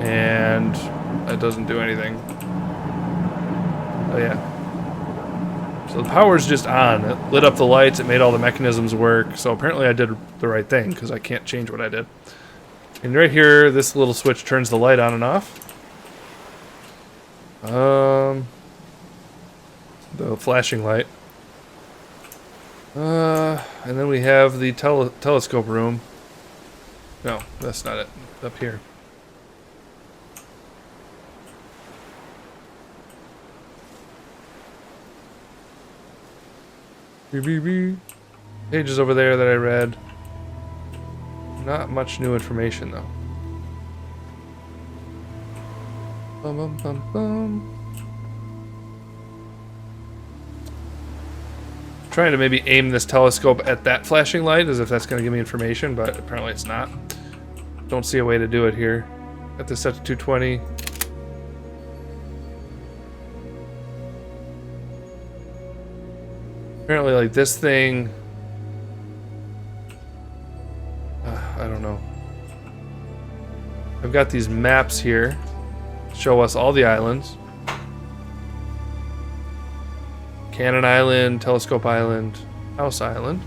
And that doesn't do anything. Oh yeah. So the power's just on. It lit up the lights, it made all the mechanisms work, so apparently I did the right thing, because I can't change what I did. And right here, this little switch turns the light on and off. The flashing light. And then we have the telescope room. No, that's not it. Up here. Pages over there that I read. Not much new information, though. Bum, bum, bum, bum. Trying to maybe aim this telescope at that flashing light as if that's going to give me information, but apparently it's not. Don't see a way to do it here. Got this set to 220. Apparently, like, this thing... I don't know. I've got these maps here. Show us all the islands. Cannon Island, Telescope Island, House Island,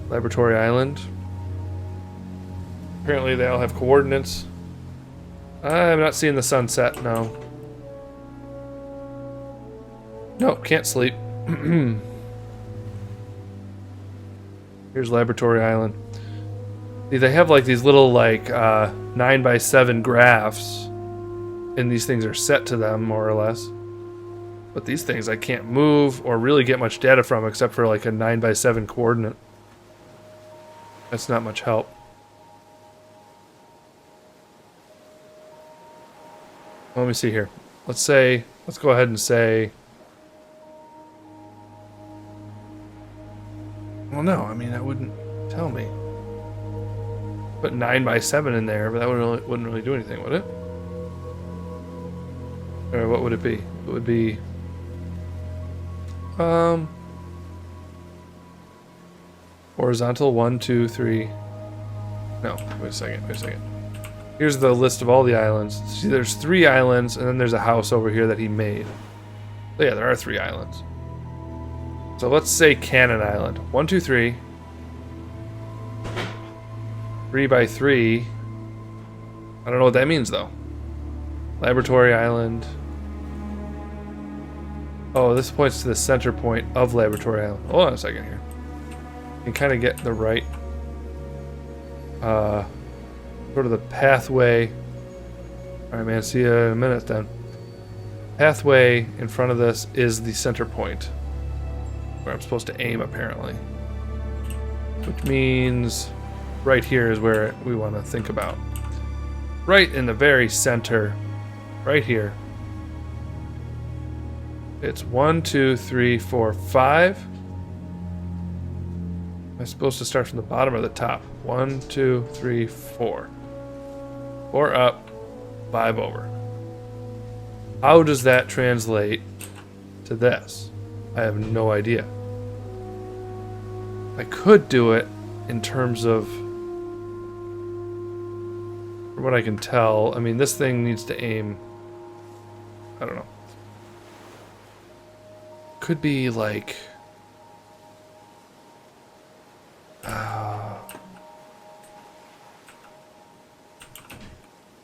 Laboratory Island. Apparently they all have coordinates. I'm not seeing the sunset, no. Nope, can't sleep. Here's Laboratory Island. See, they have like these little like 9x7 graphs, and these things are set to them more or less. But these things I can't move or really get much data from except for like a 9x7 coordinate. That's not much help. Let me see here. Let's go ahead and say... Well, no, I mean, that wouldn't tell me. Put 9x7 in there, but that wouldn't really do anything, would it? Or what would it be? It would be... horizontal 1, 2, 3. No, wait a second. Here's the list of all the islands. See, there's 3 islands, and then there's a house over here that he made. So yeah, there are 3 islands. So let's say Cannon Island. 1, 2, 3. 3x3. I don't know what that means though. Laboratory Island. Oh, this points to the center point of Laboratory Island. Hold on a second here. You can kind of get the right sort of the pathway. Alright, man, see you in a minute then. Pathway in front of this is the center point where I'm supposed to aim, apparently. Which means right here is where we want to think about. Right in the very center, right here. It's 1, 2, 3, 4, 5. Am I supposed to start from the bottom or the top? 1, 2, 3, 4. 4 up, 5 over. How does that translate to this? I have no idea. I could do it in terms of, from what I can tell, I mean, this thing needs to aim, I don't know. Could be like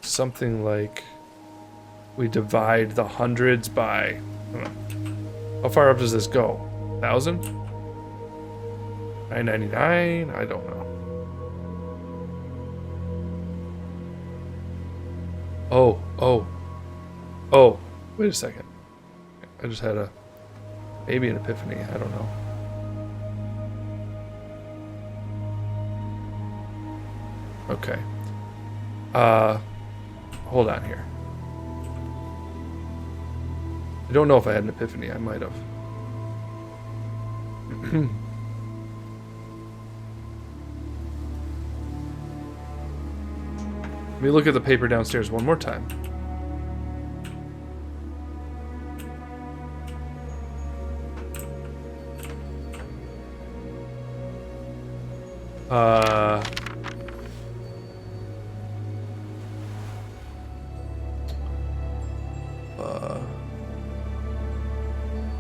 something like we divide the hundreds by, I don't know. How far up does this go? 1,000? 999? I don't know. Oh, wait a second. I just had a maybe an epiphany, I don't know. Okay. Hold on here. I don't know if I had an epiphany, I might have. Let me look at the paper downstairs one more time.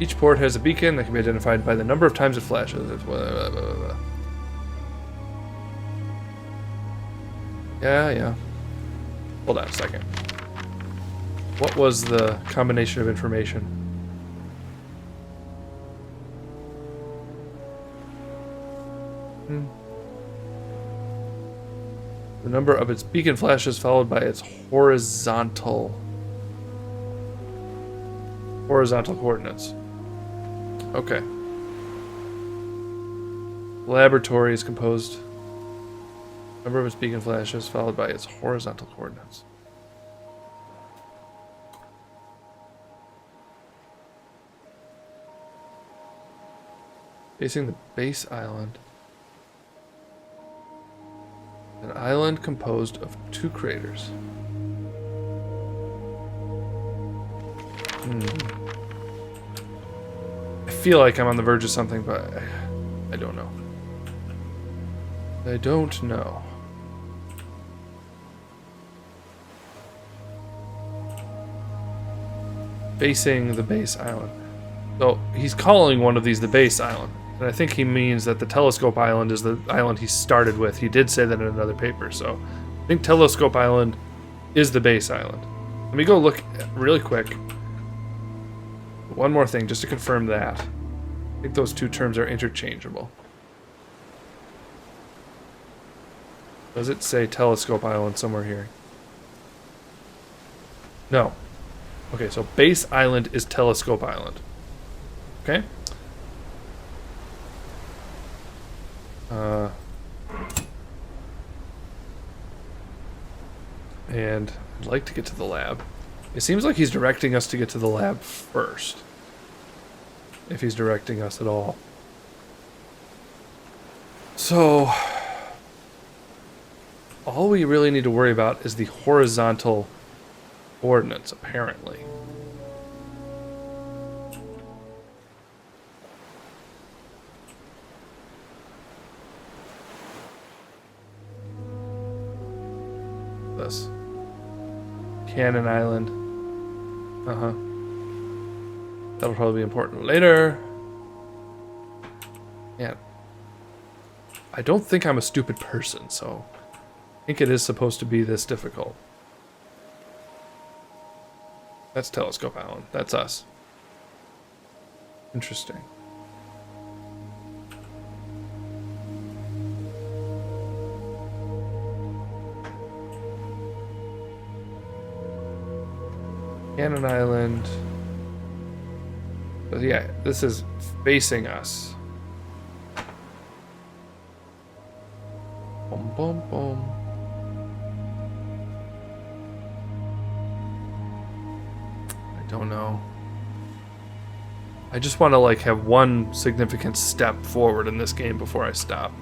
Each port has a beacon that can be identified by the number of times it flashes. Yeah. Hold on a second. What was the combination of information? The number of its beacon flashes followed by its horizontal coordinates. Okay. Laboratory is composed. Number of its beacon flashes followed by its horizontal coordinates. Facing the base island. An island composed of 2 craters. I feel like I'm on the verge of something, but I don't know. I don't know. Facing the base island. So he's calling one of these the base island. And I think he means that the telescope island is the island he started with. He did say that in another paper, so I think telescope island is the base island. Let me go look really quick. One more thing, just to confirm that. I think those 2 terms are interchangeable. Does it say telescope island somewhere here? No. Okay, so base island is telescope island. Okay? And I'd like to get to the lab. It seems like he's directing us to get to the lab first. If he's directing us at all. So, all we really need to worry about is the horizontal coordinates, apparently. This. Cannon Island. That'll probably be important later. Yeah. I don't think I'm a stupid person, so I think it is supposed to be this difficult. That's Telescope Island. That's us. Interesting. Cannon Island. But yeah, this is facing us. Boom, boom, boom. I don't know. I just want to like have one significant step forward in this game before I stop.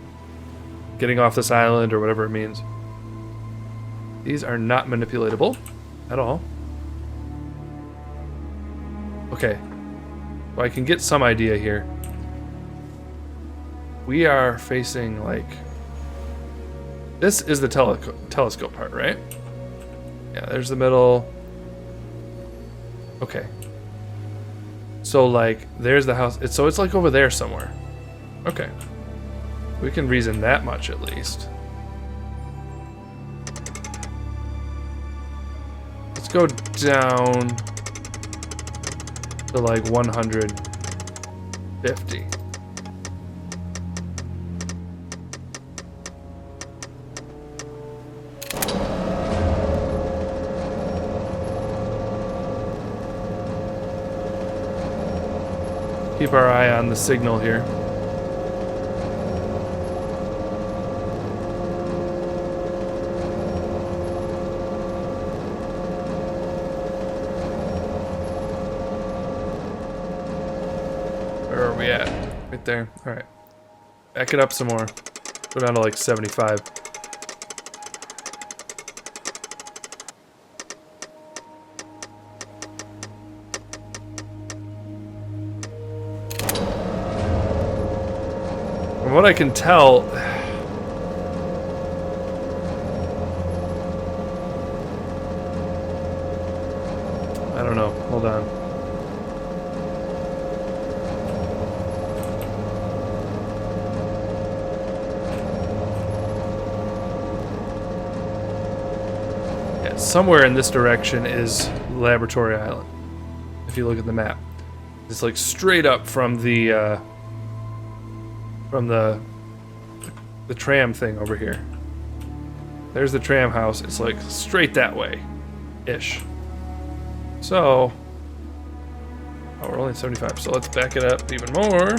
Getting off this island or whatever it means. These are not manipulatable at all. Okay. So I can get some idea here. We are facing like... This is the telescope part, right? Yeah, there's the middle. Okay. So like, there's the house. So it's like over there somewhere. Okay. We can reason that much at least. Let's go down to like 150. Keep our eye on the signal here. Where are we at? Right there. Alright. Back it up some more. Go down to like 75. From what I can tell, I don't know. Hold on. Yeah, somewhere in this direction is Laboratory Island. If you look at the map, it's like straight up from the tram thing over here. There's the tram house. It's like straight that way ish. So oh, we're only at 75, so let's back it up even more.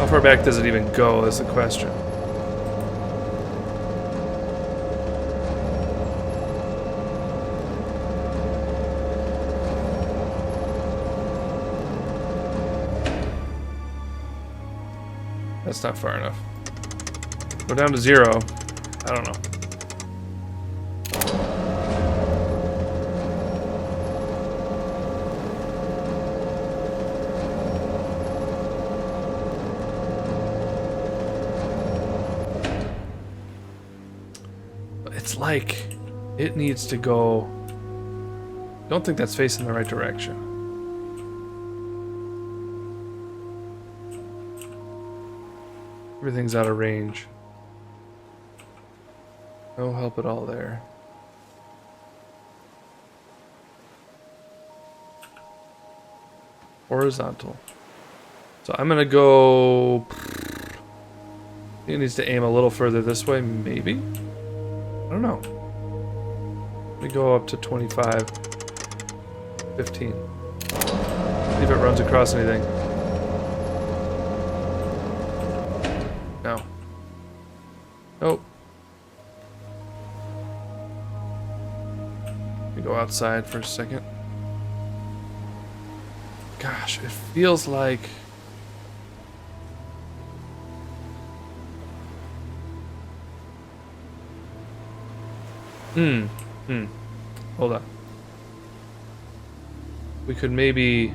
How far back does it even go is the question. That's not far enough. Go down to 0. I don't know. It's like it needs to go. Don't think that's facing the right direction. Everything's out of range. No help at all there. Horizontal. So I'm gonna go. It needs to aim a little further this way, maybe? I don't know. Let me go up to 25, 15. See if it runs across anything. No. Nope. Let me go outside for a second. Gosh, it feels like... Hold on. We could maybe...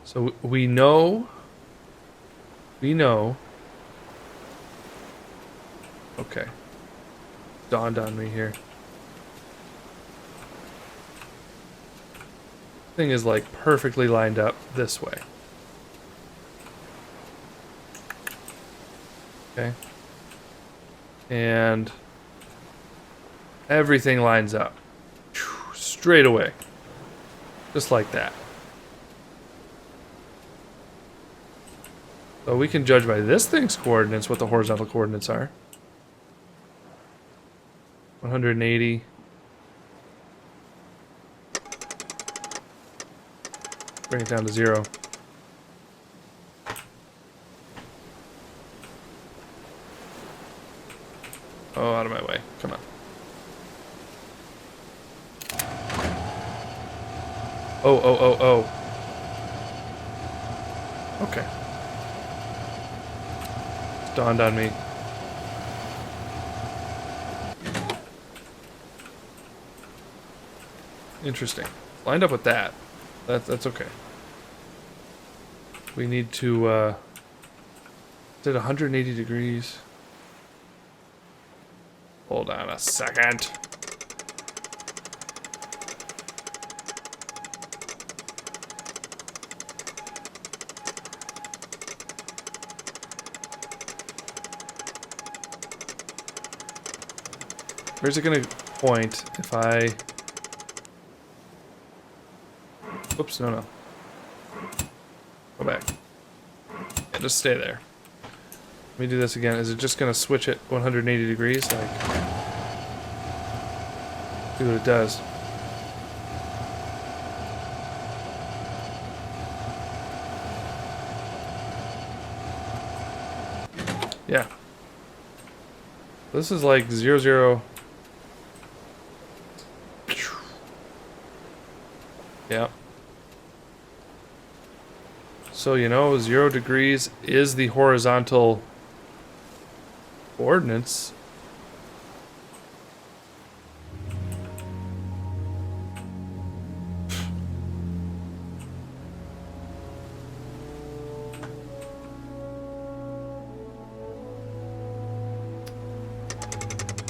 So we know... Okay. Dawned on me here. Thing is like perfectly lined up this way. Okay. And everything lines up straight away, just like that. So we can judge by this thing's coordinates what the horizontal coordinates are. 180. Bring it down to 0. Oh, out of my way. Come on. Oh. Okay. It's dawned on me. Interesting. Lined up with that. That's okay. We need to, did 180 degrees. Hold on a second. Where's it gonna point if I... Oops, no. Go back. Yeah, just stay there. Let me do this again. Is it just gonna switch it 180 degrees? Like, see what it does. Yeah. This is like 0, 0. Yeah. So, 0 degrees is the horizontal coordinates.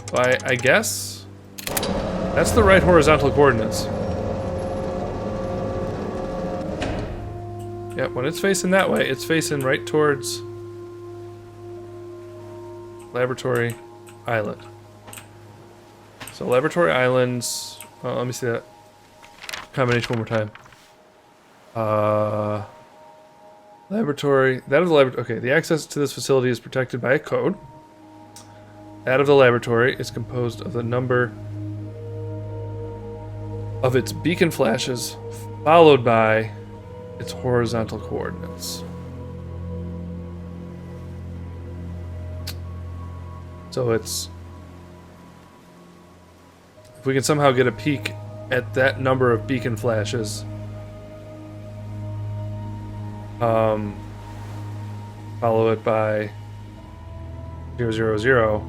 So I guess that's the right horizontal coordinates. Yep, when it's facing that way, it's facing right towards Laboratory Island. So Laboratory Islands, let me see that combination one more time. Laboratory, that of the laboratory, okay, the access to this facility is protected by a code. That of the laboratory is composed of the number of its beacon flashes, followed by its horizontal coordinates. So it's... If we can somehow get a peek at that number of beacon flashes, follow it by 000,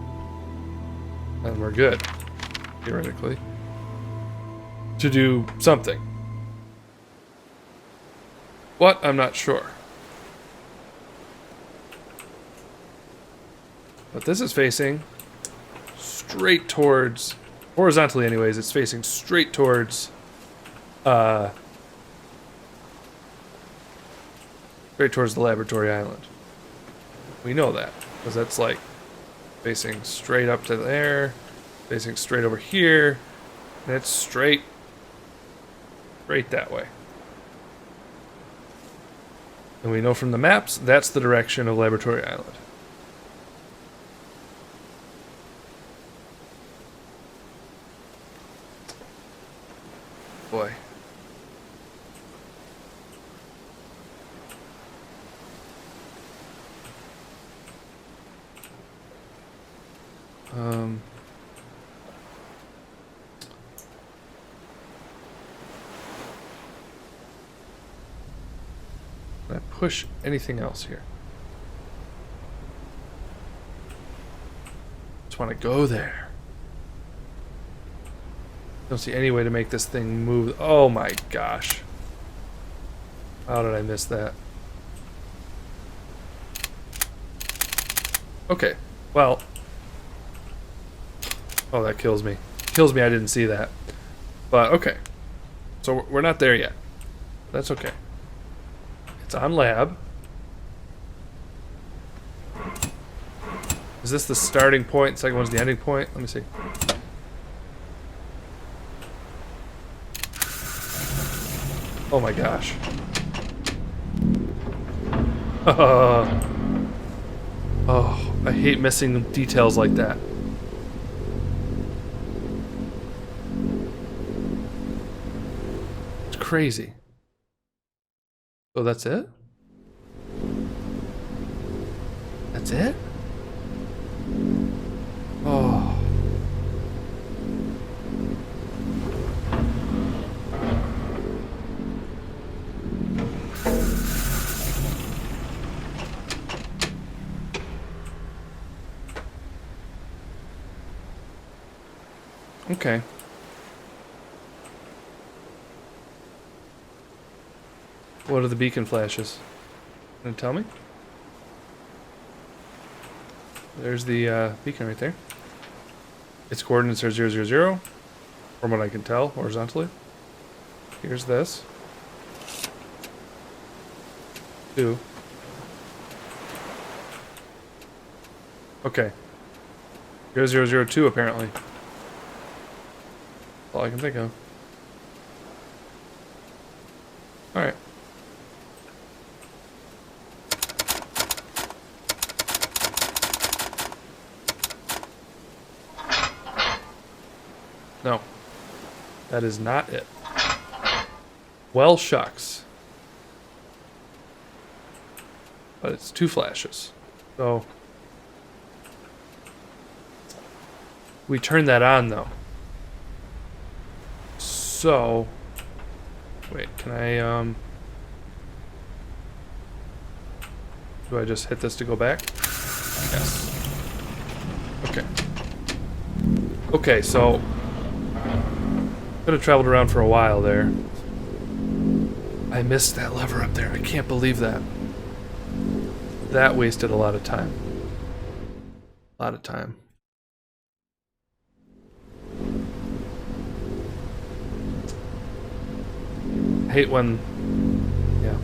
and we're good, theoretically, to do something. What? I'm not sure. But this is facing straight towards, horizontally anyways, it's facing straight towards, straight towards the laboratory island. We know that, because that's like facing straight up to there, facing straight over here, and it's straight that way. And we know from the maps, that's the direction of Laboratory Island. Boy. Can I push anything else here? Just want to go there. Don't see any way to make this thing move. Oh my gosh. How did I miss that? Okay, well. Oh, that kills me. Kills me I didn't see that. But, okay. So we're not there yet. That's okay. It's on lab. Is this the starting point? Second one's the ending point? Let me see. Oh my gosh. Oh, I hate missing details like that. It's crazy. Oh, that's it? That's it? Oh. Okay. What are the beacon flashes? Can you tell me? There's the beacon right there. Its coordinates are 000, from what I can tell, horizontally. Here's this. 2. Okay. 0002 apparently. That's all I can think of. Alright. No. That is not it. Well, shucks. But it's 2 flashes. So we turn that on though. So wait, can I do I just hit this to go back? Yes. Okay. Okay, so could have traveled around for a while there. I missed that lever up there. I can't believe that. That wasted a lot of time. A lot of time. I hate when... yeah.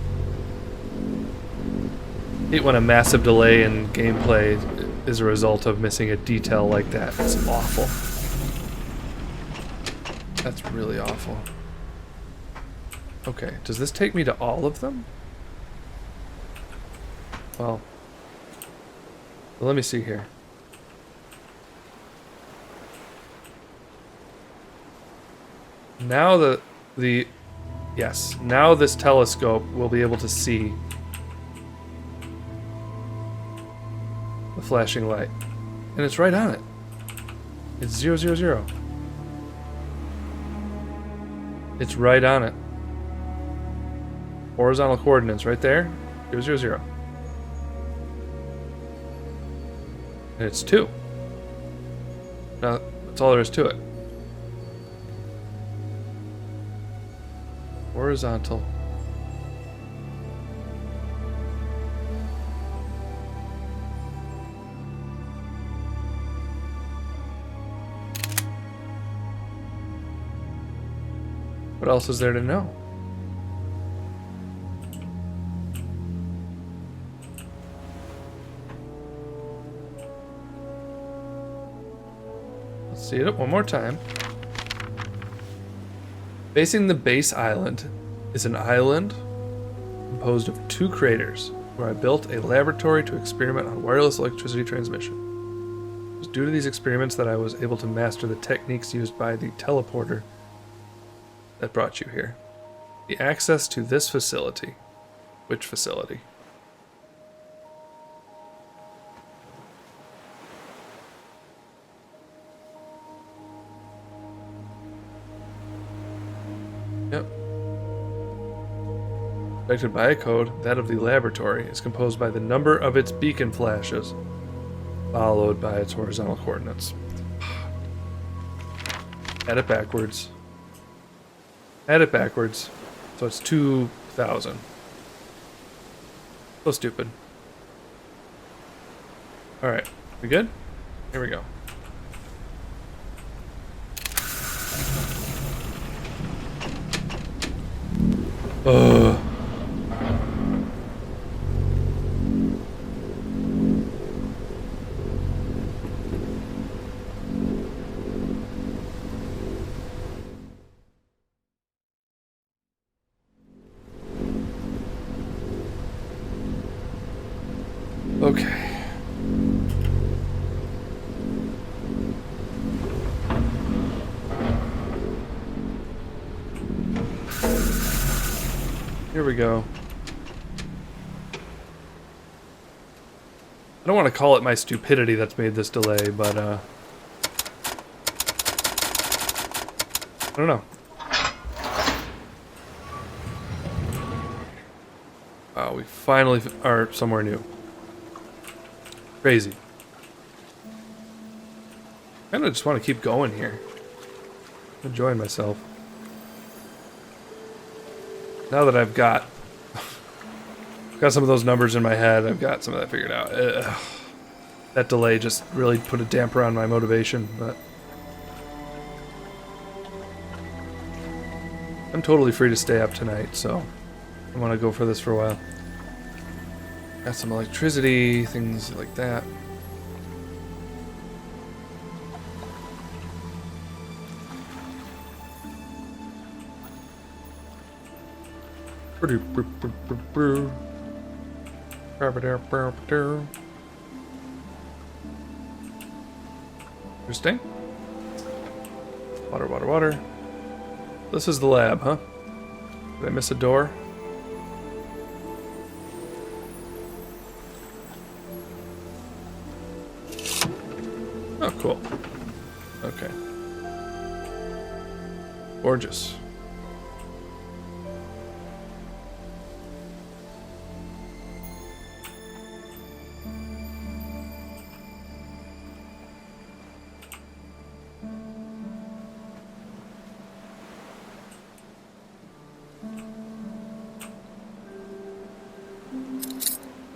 I hate when a massive delay in gameplay is a result of missing a detail like that. It's awful. That's really awful. Okay, does this take me to all of them? Well, let me see here. Now the Yes, now this telescope will be able to see the flashing light. And it's right on it. It's 0, 0, 0. It's right on it. Horizontal coordinates right there. 0, 0, 0. And it's 2. Now, that's all there is to it. Horizontal. What else is there to know? Let's see it one more time. Facing the base island is an island composed of 2 craters where I built a laboratory to experiment on wireless electricity transmission. It was due to these experiments that I was able to master the techniques used by the teleporter that brought you here. The access to this facility. Which facility? Yep. Affected by a code, that of the laboratory is composed by the number of its beacon flashes, followed by its horizontal coordinates. Add it backwards. Add it backwards. So it's 2,000. So stupid. Alright, we good? Here we go. Ugh. Okay. Here we go. I don't want to call it my stupidity that's made this delay, but I don't know. We finally are somewhere new. Crazy. I kind of just want to keep going here. Enjoying myself. Now that I've got some of those numbers in my head, I've got some of that figured out. Ugh. That delay just really put a damper on my motivation, but I'm totally free to stay up tonight, so I want to go for this for a while. Got some electricity, things like that. Interesting. Water, water, water. This is the lab, huh? Did I miss a door? Oh, cool. Okay. Gorgeous.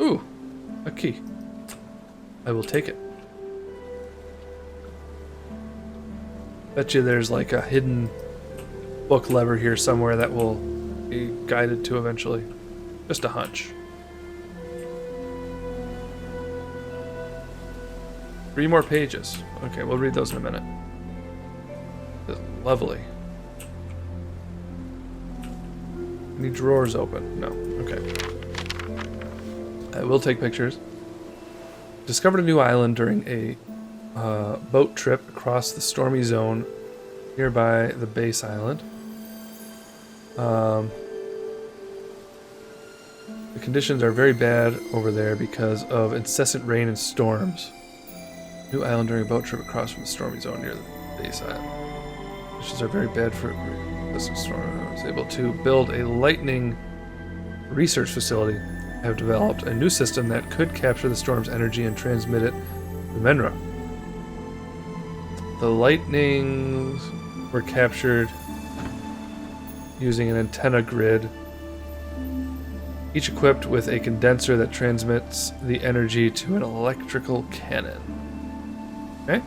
Ooh, a key. I will take it. Bet you there's like a hidden book lever here somewhere that will be guided to eventually. Just a hunch. 3 more pages. Okay, we'll read those in a minute. Lovely. Any drawers open? No. Okay. I will take pictures. Discovered a new island during a boat trip across the stormy zone nearby the base island. The conditions are very bad over there because of incessant rain and storms. New island during a boat trip across from the stormy zone near the base island. Conditions are very bad for this storm. I was able to build a lightning research facility. I have developed a new system that could capture the storm's energy and transmit it to Menra. The lightnings were captured using an antenna grid, each equipped with a condenser that transmits the energy to an electrical cannon. Okay.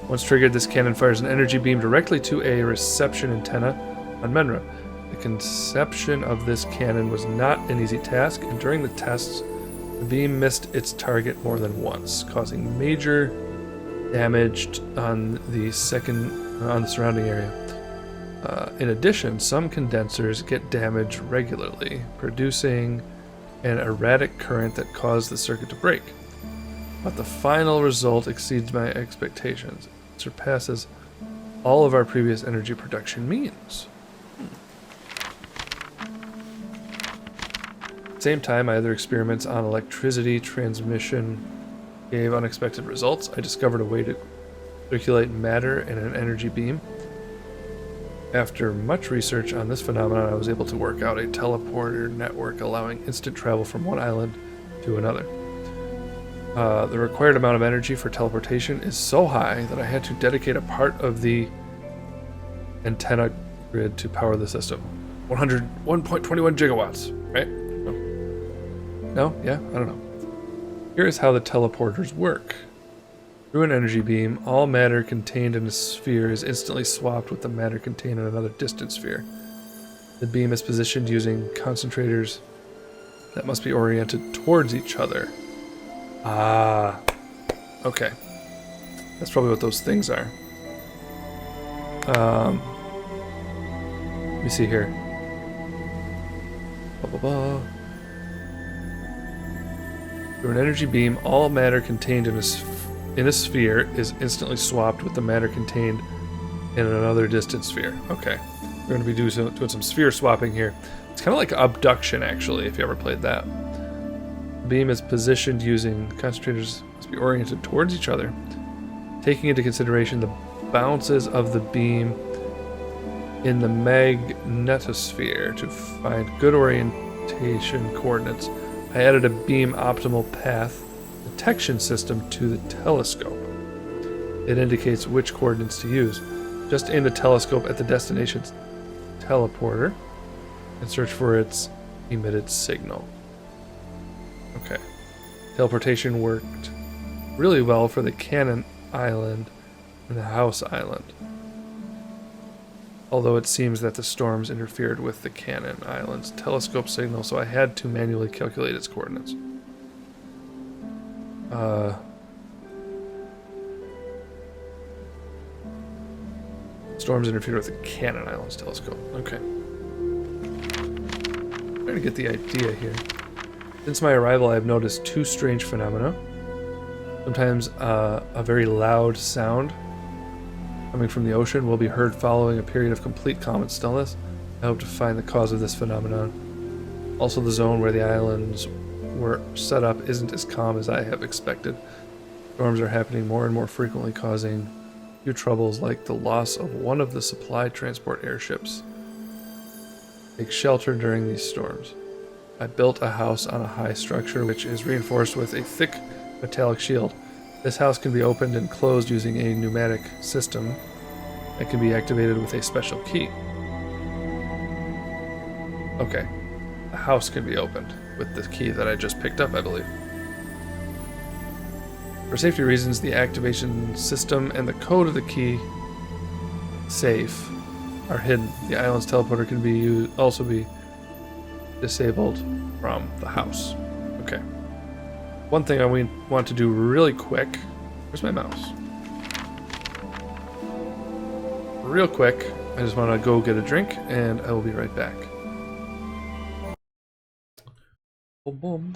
Once triggered, this cannon fires an energy beam directly to a reception antenna on Menra. The conception of this cannon was not an easy task, and during the tests, the beam missed its target more than once, causing major damage on the surrounding area. In addition, some condensers get damaged regularly, producing an erratic current that caused the circuit to break. But the final result exceeds my expectations. It surpasses all of our previous energy production means. At the same time, my other experiments on electricity transmission gave unexpected results. I discovered a way to circulate matter in an energy beam. After much research on this phenomenon, I was able to work out a teleporter network allowing instant travel from one island to another. The required amount of energy for teleportation is so high that I had to dedicate a part of the antenna grid to power the system. 1.21 gigawatts, right? No? No? Yeah? I don't know. Here is how the teleporters work. Through an energy beam, all matter contained in a sphere is instantly swapped with the matter contained in another distant sphere. The beam is positioned using concentrators that must be oriented towards each other. Ah, okay. That's probably what those things are. Let me see here. Blah, blah, blah. Through an energy beam, all matter contained in a sphere is instantly swapped with the matter contained in another distant sphere. Okay. We're going to be doing some sphere swapping here. It's kind of like abduction, actually, if you ever played that. The beam is positioned using concentrators must be oriented towards each other, taking into consideration the bounces of the beam in the magnetosphere to find good orientation coordinates. I added a beam optimal path detection system to the telescope. It indicates which coordinates to use. Just aim the telescope at the destination's teleporter and search for its emitted signal. Okay. Teleportation worked really well for the Cannon Island and the House Island. Although it seems that the storms interfered with the Cannon Island's telescope signal, so I had to manually calculate its coordinates. Storms interfered with the Cannon Island's telescope. Okay. I'm trying to get the idea here. Since my arrival, I have noticed two strange phenomena. Sometimes a very loud sound coming from the ocean will be heard following a period of complete calm and stillness. I hope to find the cause of this phenomenon. Also, the zone where the islands were set up isn't as calm as I have expected. Storms are happening more and more frequently, causing few troubles like the loss of one of the supply transport airships. Take shelter during these storms. I built a house on a high structure which is reinforced with a thick metallic shield. This house can be opened and closed using a pneumatic system that can be activated with a special key. Okay, the house can be opened with the key that I just picked up, I believe. For safety reasons, the activation system and the code of the key safe are hidden. The island's teleporter can be also be disabled from the house. Okay. One thing I want to do really quick. Where's my mouse? Real quick, I just want to go get a drink, and I will be right back. Boom, boom.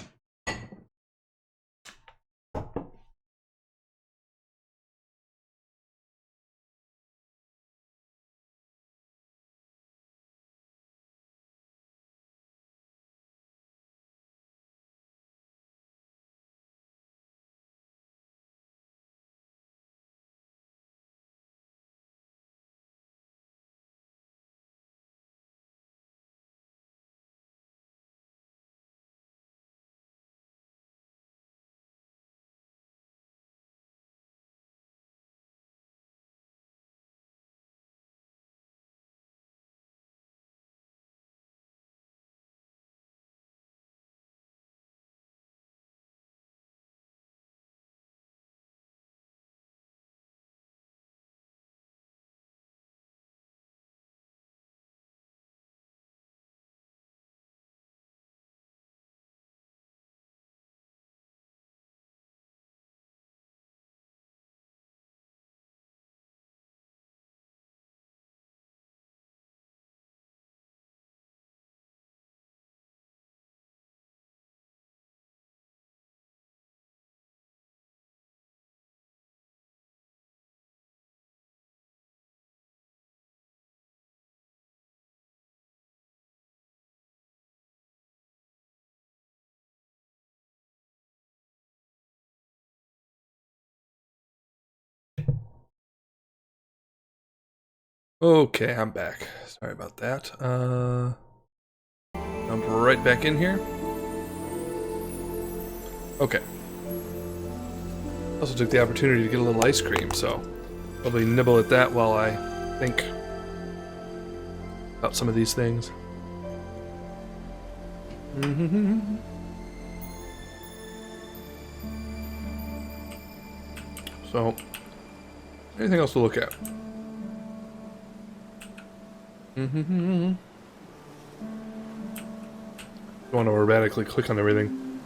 Okay, I'm back. Sorry about that. Jump right back in here. Okay. Also took the opportunity to get a little ice cream, so probably nibble at that while I think about some of these things. So, anything else to look at? Don't want to erratically click on everything.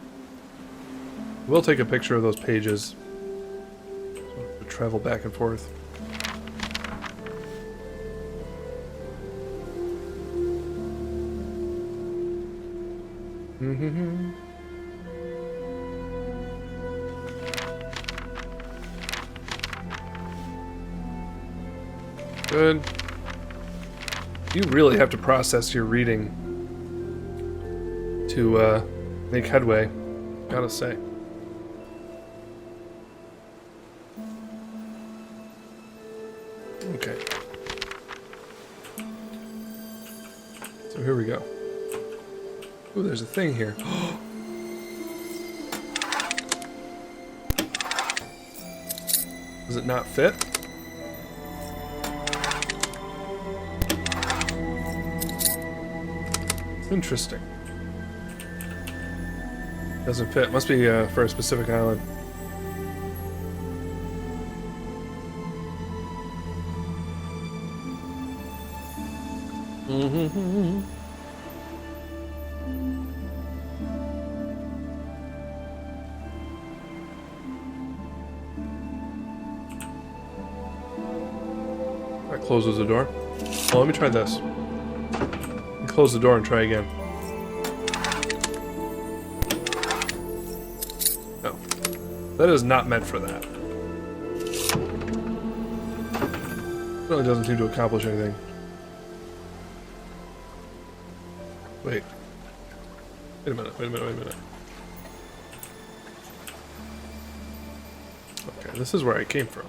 We'll take a picture of those pages. So travel back and forth. Good. You really have to process your reading to make headway, gotta say. Okay. So here we go. Ooh, there's a thing here. Does it not fit? Interesting. Doesn't fit. Must be for a specific island. That closes the door. Well, let me try this. Close the door and try again. No. That is not meant for that. Really doesn't seem to accomplish anything. Wait. Wait a minute, wait a minute, wait a minute. Okay, this is where I came from.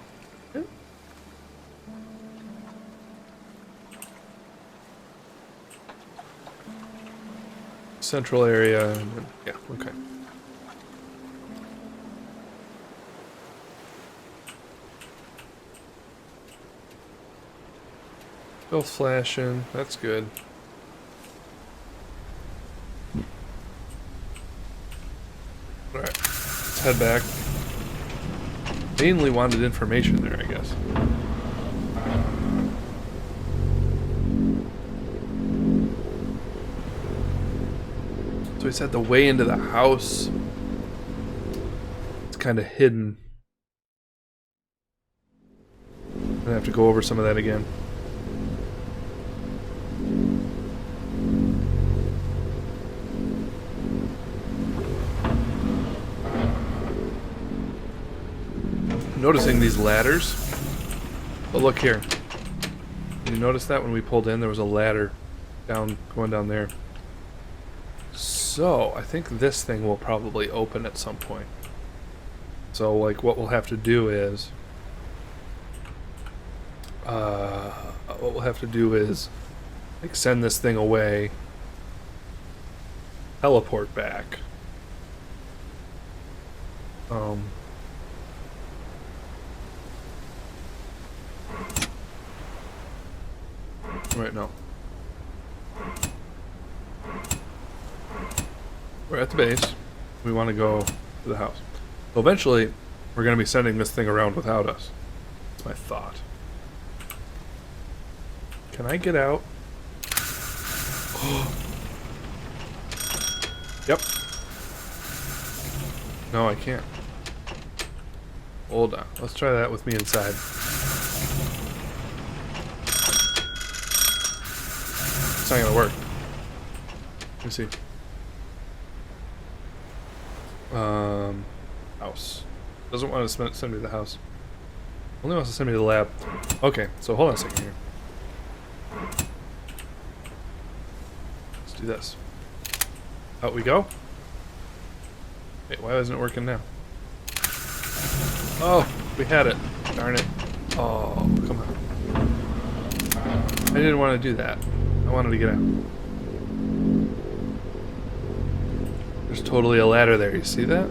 Central area. Yeah, okay. Still flashing. That's good. Alright, let's head back. Mainly wanted information there, I guess. So he said the way into the house. It's kind of hidden. I'm gonna have to go over some of that again. Noticing these ladders. But look here. Did you notice that when we pulled in, there was a ladder going down there. So, I think this thing will probably open at some point. So, like, what we'll have to do is... like, send this thing away. Teleport back. Right, no. We're at the base. We want to go to the house. So eventually, we're going to be sending this thing around without us. That's my thought. Can I get out? Yep. No, I can't. Hold on. Let's try that with me inside. It's not gonna work. Let me see. House. Doesn't want to send me to the house. Only wants to send me to the lab. Okay, so hold on a second here. Let's do this. Out we go. Wait, why isn't it working now? Oh, we had it. Darn it. Oh, come on. I didn't want to do that. I wanted to get out. There's totally a ladder there. You see that?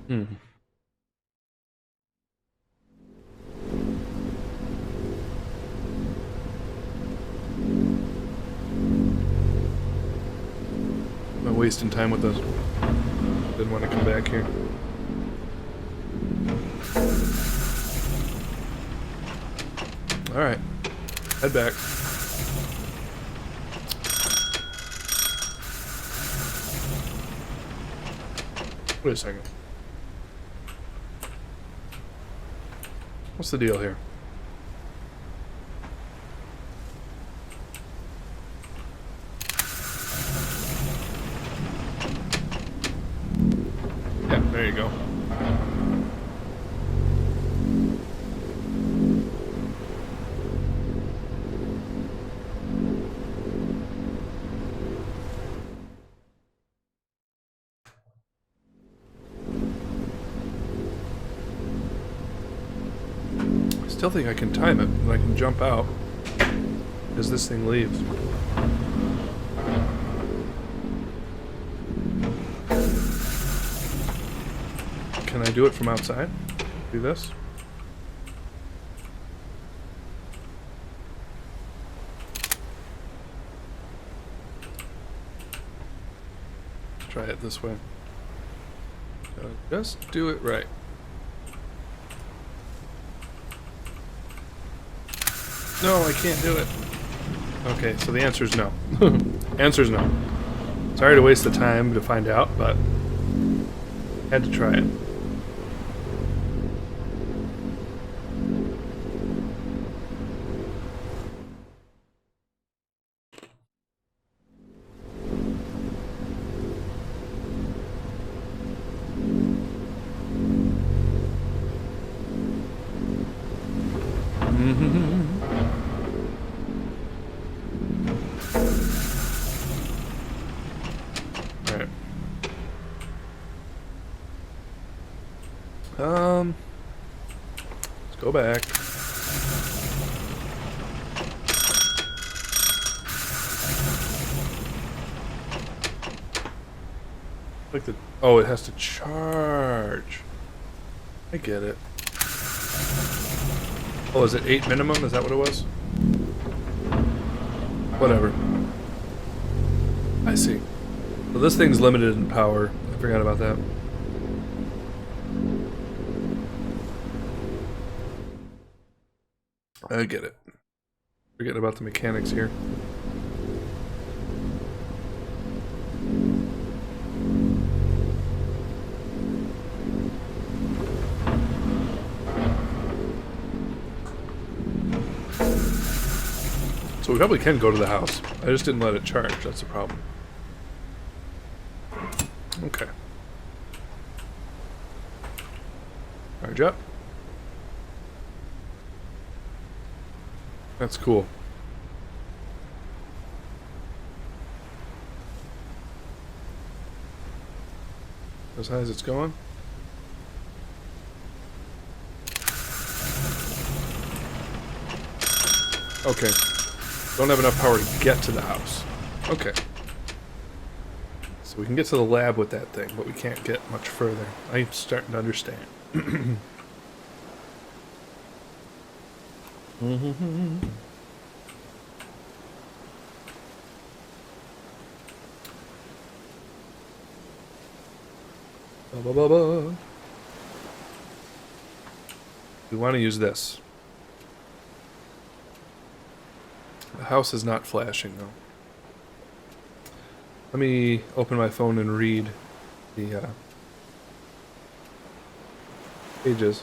Hmm. I'm wasting time with those. Didn't want to come back here. Alright. Head back. Wait a second. What's the deal here? Yeah, there you go. I still think I can time it, and I can jump out as this thing leaves. Can I do it from outside? Do this? Try it this way. Just do it right. No, I can't do it. Okay, so the answer is no. Answer is no. Sorry to waste the time to find out, but had to try it. Alright. Let's go back. Like the oh, it has to charge. I get it. Oh, is it 8 minimum? Is that what it was? Whatever. I see. Well, this thing's limited in power. I forgot about that. I get it. Forgetting about the mechanics here. So we probably can go to the house. I just didn't let it charge. That's the problem. Okay. Charge up. That's cool. As high as it's going. Okay. Don't have enough power to get to the house. Okay. So we can get to the lab with that thing, but we can't get much further. I'm starting to understand. We want to use this. The house is not flashing though. Let me open my phone and read the pages.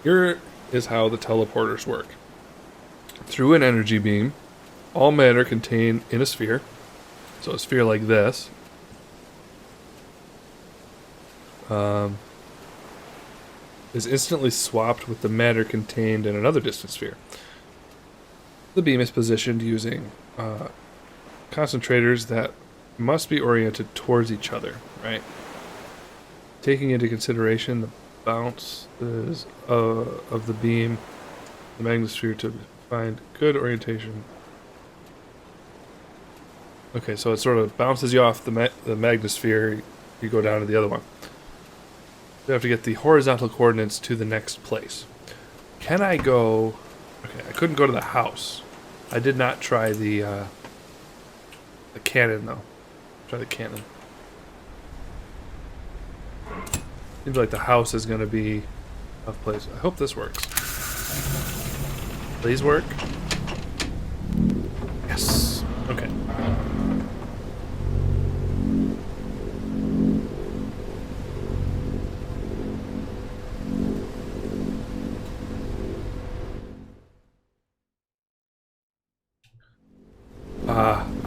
Here is how the teleporters work. Through an energy beam, all matter contained in a sphere, so a sphere like this, is instantly swapped with the matter contained in another distant sphere. The beam is positioned using concentrators that must be oriented towards each other, right? Taking into consideration the bounces of the beam, the magnosphere to find good orientation. Okay, so it sort of bounces you off the magnosphere. You go down to the other one. You have to get the horizontal coordinates to the next place. Can I go... Okay, I couldn't go to the house. I did not try the cannon, though. Try the cannon. Seems like the house is going to be a tough place. I hope this works. Please work. Yes. Okay.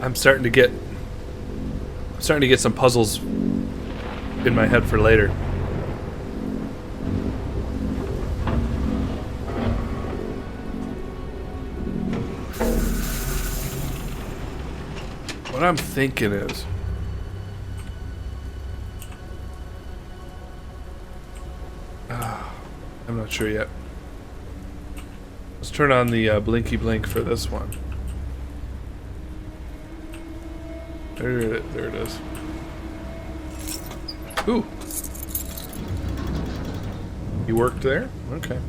I'm starting to get some puzzles in my head for later. What I'm thinking is, I'm not sure yet. Let's turn on the blinky blink for this one. There it is. Ooh. You worked there? Okay.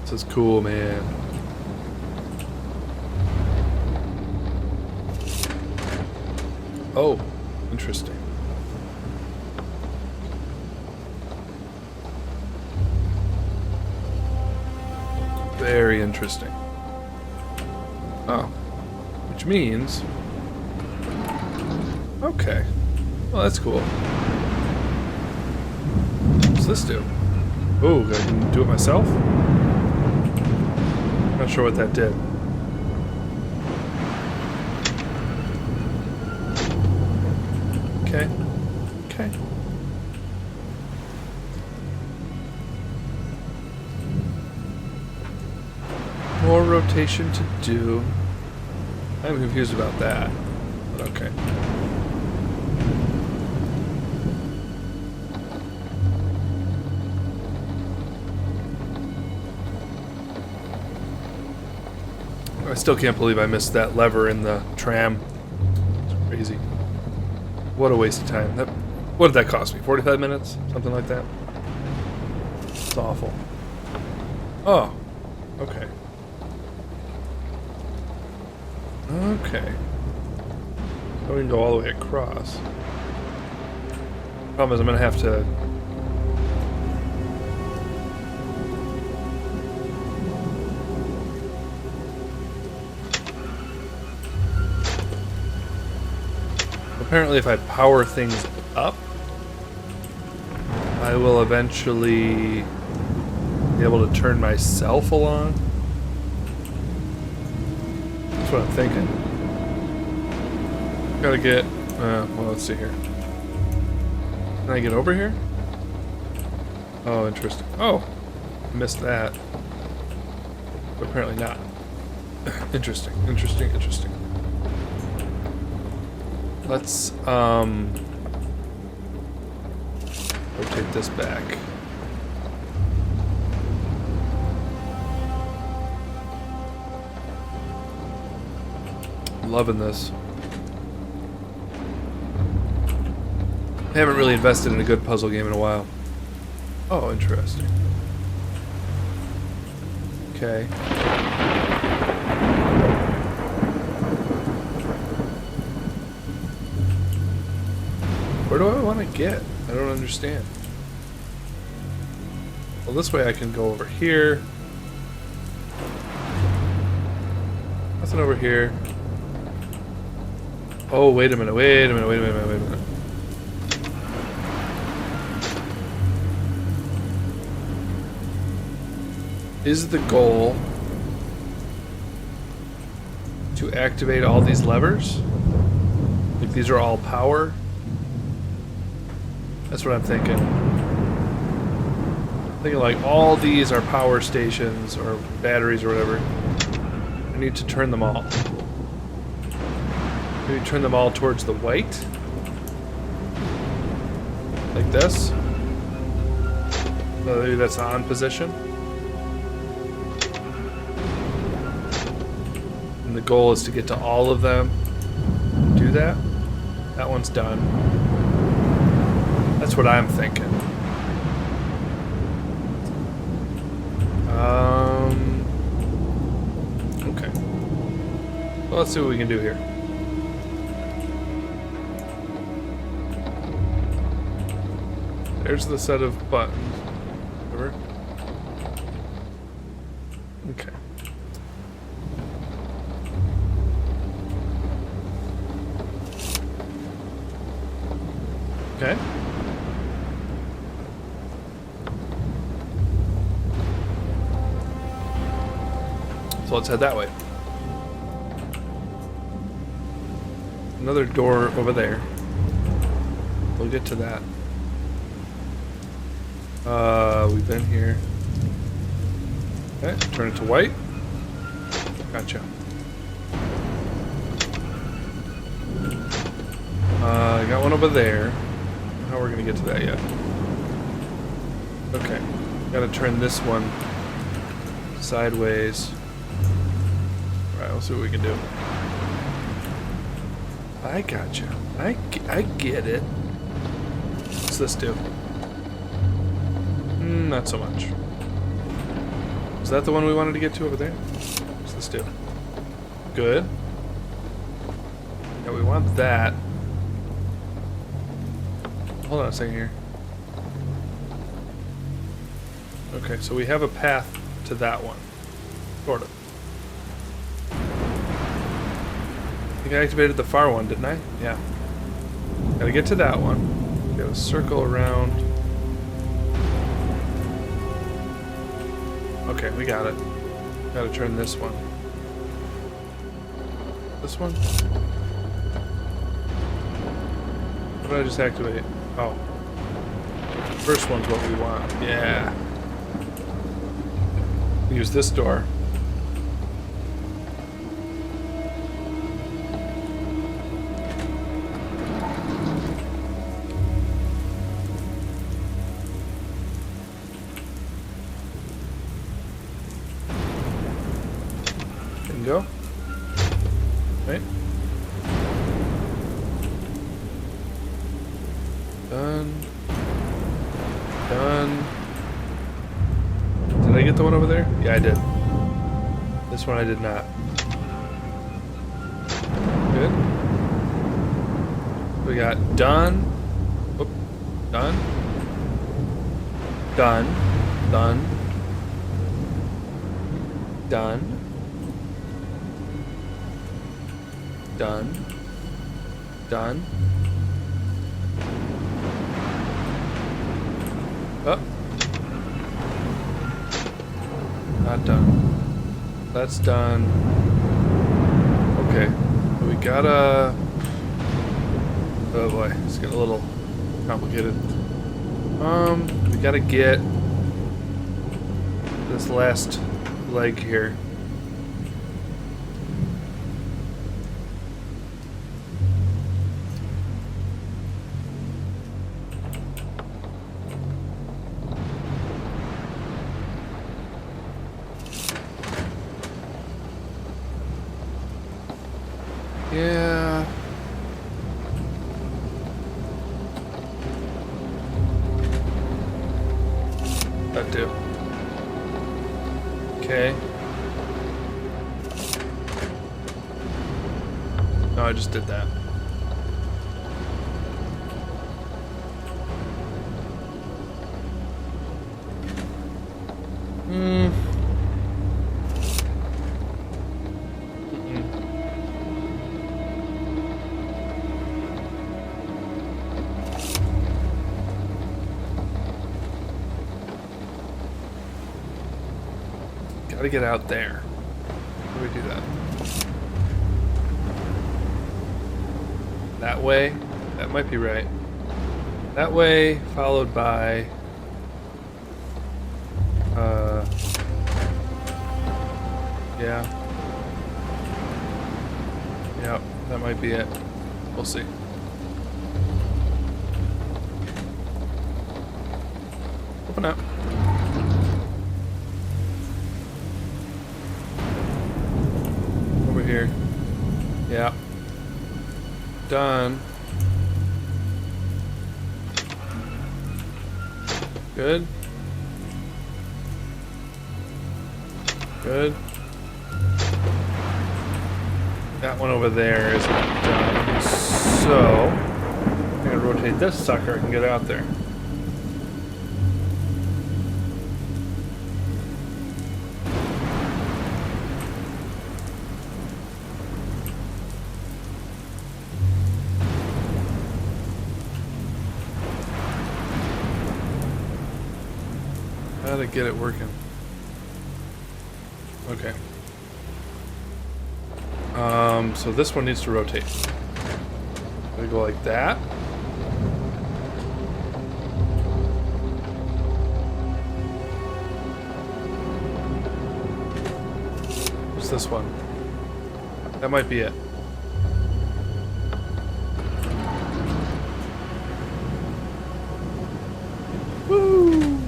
This is cool, man. Oh, interesting. Very interesting. Oh. Which means... Okay. Well, that's cool. What's this do? Oh, I can do it myself? Not sure what that did. Okay. Okay. More rotation to do. I'm confused about that, but okay. I still can't believe I missed that lever in the tram. It's crazy. What a waste of time. What did that cost me? 45 minutes? Something like that? It's awful. Oh. Okay. Okay. So we can go all the way across. Problem is I'm going to have to... Apparently if I power things up, I will eventually be able to turn myself along. That's what I'm thinking. Gotta get... well, let's see here. Can I get over here? Oh, interesting. Oh! I missed that. But apparently not. Interesting, interesting, interesting. Let's, rotate this back. Loving this. I haven't really invested in a good puzzle game in a while. Oh, interesting. Okay. Where do I want to get? I don't understand. Well, this way I can go over here. Nothing over here. Oh, wait a minute, wait a minute, wait a minute, wait a minute. Is the goal to activate all these levers? Like these are all power? That's what I'm thinking. I'm thinking like all these are power stations or batteries or whatever. I need to turn them all. Maybe turn them all towards the white? Like this. So maybe that's the on position. And the goal is to get to all of them. Do that. That one's done. That's what I'm thinking. Okay. Well, let's see what we can do here. There's the set of buttons. Over. Okay. Okay. So let's head that way. Another door over there. We'll get to that. We've been here. Okay, turn it to white. Gotcha. I got one over there. How we're gonna get to that yet? Okay, gotta turn this one sideways. All right, we'll see what we can do. I gotcha. I get it. What's this do? Not so much. Is that the one we wanted to get to over there? What's this do? Good. Yeah, we want that. Hold on a second here. Okay, so we have a path to that one. Sort of. I think I activated the far one, didn't I? Yeah. Gotta get to that one. Gotta circle around. Okay, we got it. Gotta turn this one. This one? What did I just activate? Oh. First one's what we want. Yeah. Use this door. Go. Right. Done. Done. Did I get the one over there? Yeah, I did. This one I did not. Good. We got done. Oop. Done. Done. Done. Done. Done. Done. Oh. Not done. That's done. Okay. We gotta... Oh boy, it's getting a little complicated. We gotta get this last leg here. Yeah. That do. Okay. No, I just did that. Gotta get out there. How do we do that? That way? That might be right. That way, followed by... yeah. Yep, that might be it. We'll see. Open up. Over here. Yeah. Done. Good. Good. That one over there isn't done. So, I'm gonna rotate this sucker and get out there. How to get it working? Okay. So this one needs to rotate. We go like that. What's this one? That might be it. Woo!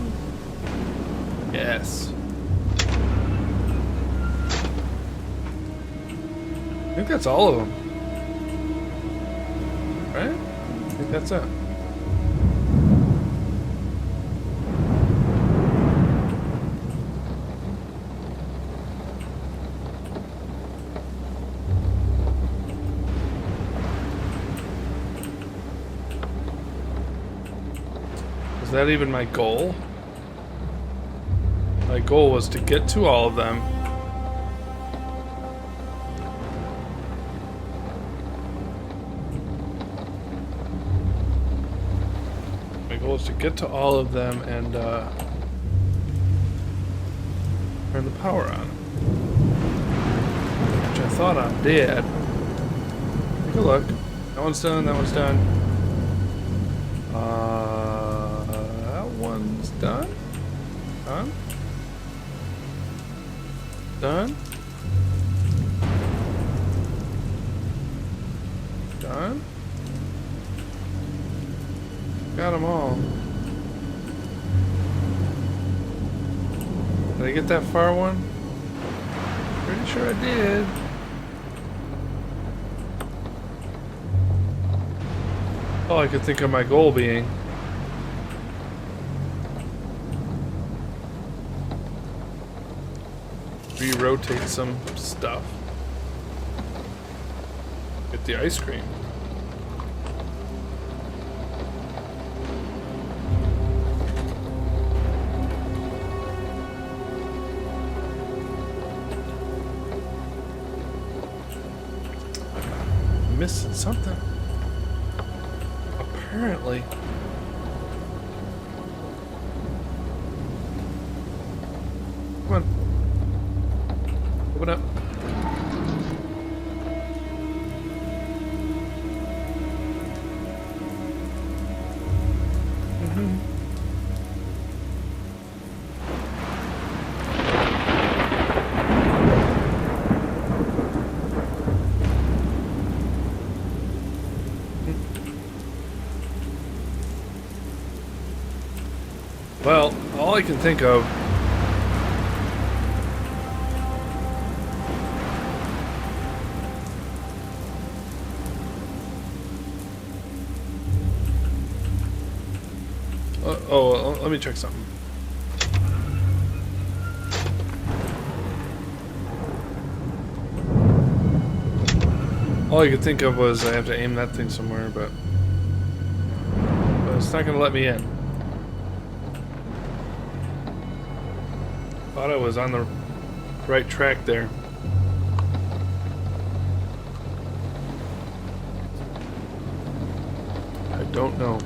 Yes. I think that's all of them. Right? I think that's it. Is that even my goal? My goal was to get to all of them. My goal is to get to all of them and turn the power on. Which I thought I did. Take a look. That one's done, that one's done. That one's done. Done. Done. Done. Got them all. Did I get that far one? Pretty sure I did. All I could think of my goal being. Re-rotate some stuff. Get the ice cream. I'm missing something. Apparently. Come on. Open up. Well, all I can think of let me check something. All I could think of was I have to aim that thing somewhere, but it's not going to let me in. Thought I was on the right track there. I don't know.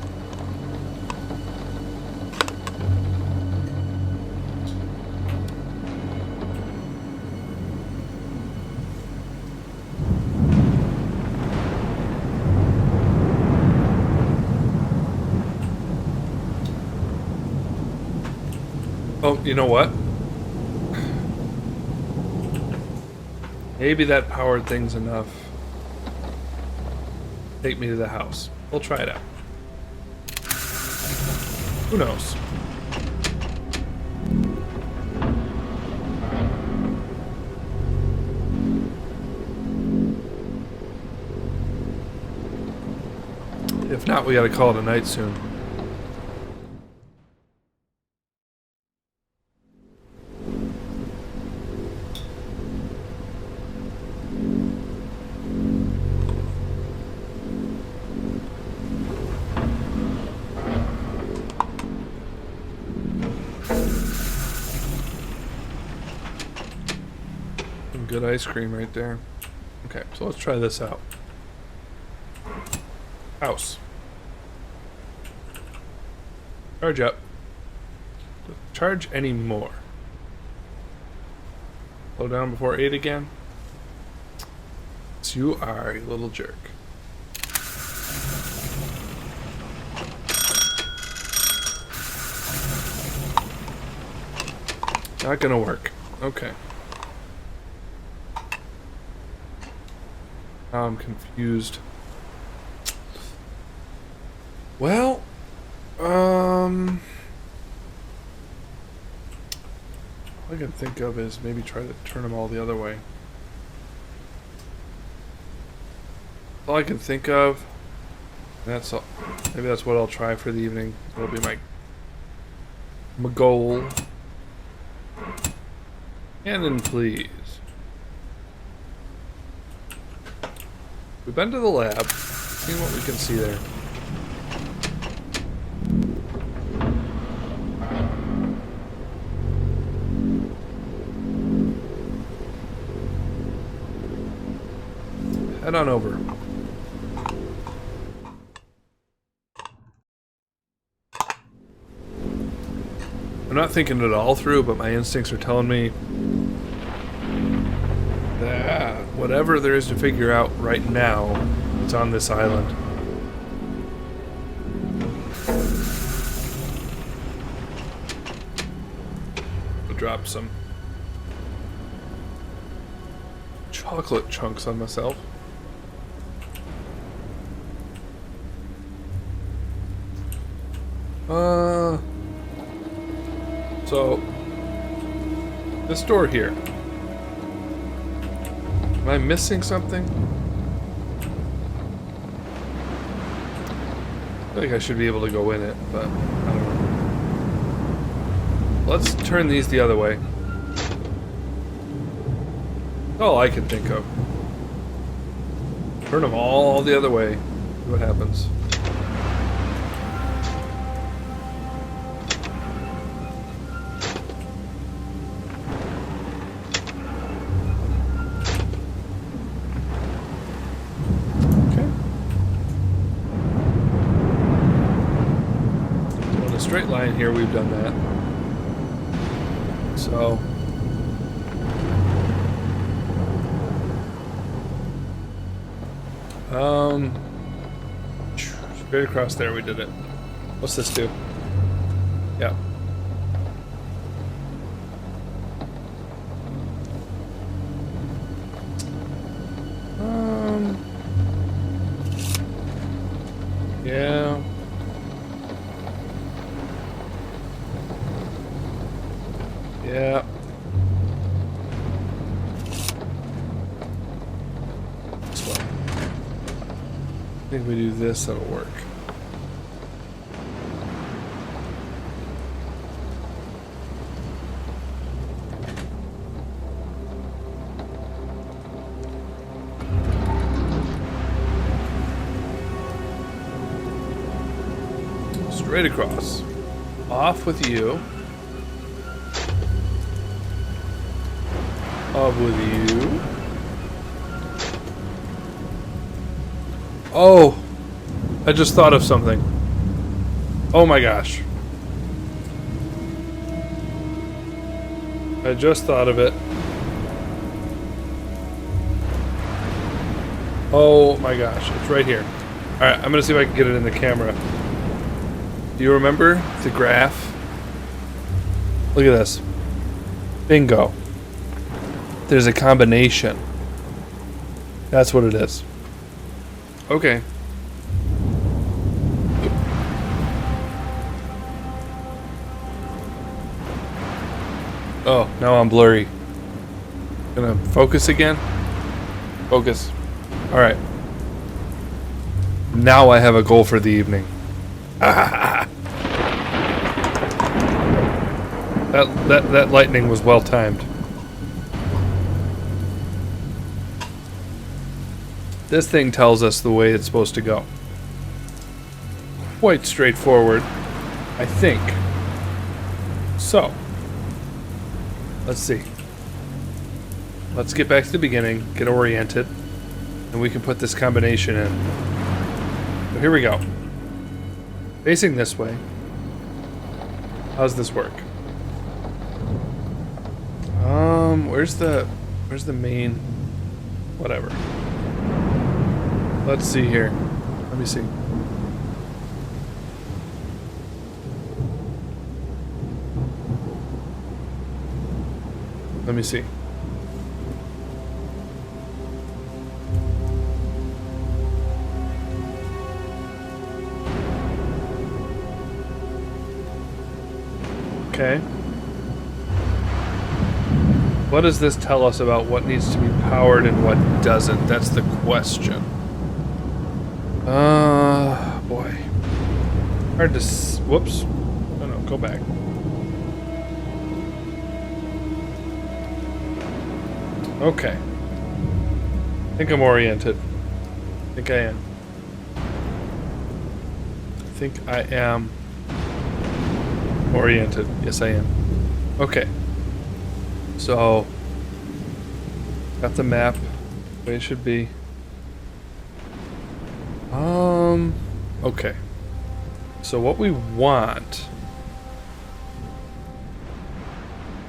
Oh, you know what? Maybe that powered thing's enough. Take me to the house. We'll try it out. Who knows? If not, we gotta call it a night soon. Some good ice cream right there. Okay, so let's try this out. House. Charge up. Doesn't charge any more. Slow down before 8 again. So you are a little jerk. Not gonna work. Okay. Now I'm confused. Well, all I can think of is maybe try to turn them all the other way. All I can think of. That's all. Maybe that's what I'll try for the evening. That'll be my goal. And then please. We've been to the lab, seen what we can see there. Head on over. I'm not thinking it all through, but my instincts are telling me that whatever there is to figure out right now, it's on this island. I'll drop some chocolate chunks on myself. So this door here. Am I missing something? I feel like I should be able to go in it, but I don't know. Let's turn these the other way. That's all I can think of. Turn them all the other way. See what happens. Straight line here, we've done that. So straight across there we did it. What's this do? Yeah. Yeah. Yeah. This way. I think we do this, that'll work. Straight across. Off with you. Up with you. Oh! I just thought of something. Oh my gosh. I just thought of it. Oh my gosh, it's right here. Alright, I'm gonna see if I can get it in the camera. Do you remember the graph? Look at this. Bingo. There's a combination. That's what it is. Okay. Oh, now I'm blurry. Gonna focus again? Focus. Alright. Now I have a goal for the evening. That lightning was well timed. This thing tells us the way it's supposed to go. Quite straightforward, I think. So, let's see. Let's get back to the beginning, get oriented, and we can put this combination in. So here we go. Facing this way. How's this work? Where's the main, whatever. Let's see here. Let me see. Let me see. Okay. What does this tell us about what needs to be powered and what doesn't? That's the question. Boy. Hard to whoops. Oh no, go back. Okay. I think I'm oriented. I think I am. I think I am oriented. Yes, I am. Okay. So, got the map the way it should be. Okay. So what we want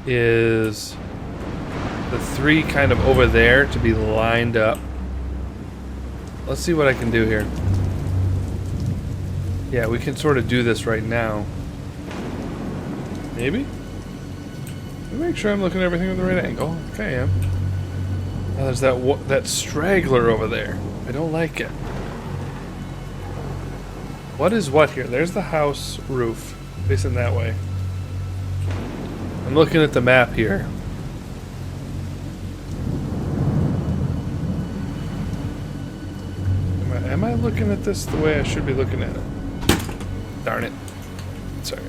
is the three kind of over there to be lined up. Let's see what I can do here. Yeah, we can sort of do this right now. Maybe? Let me make sure I'm looking at everything at the right angle. Okay, I am. Now there's that straggler over there. I don't like it. What is what here? There's the house roof facing that way. I'm looking at the map here. Am I looking at this the way I should be looking at it? Darn it. Sorry.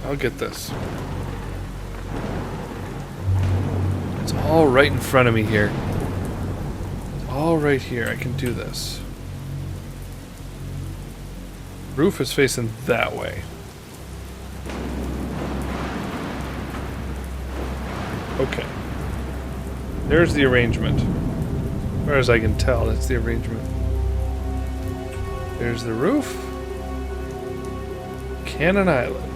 I'll get this. It's all right in front of me here. It's all right here. I can do this. Roof is facing that way. Okay. There's the arrangement. As far as I can tell, that's the arrangement. There's the roof. Cannon Island.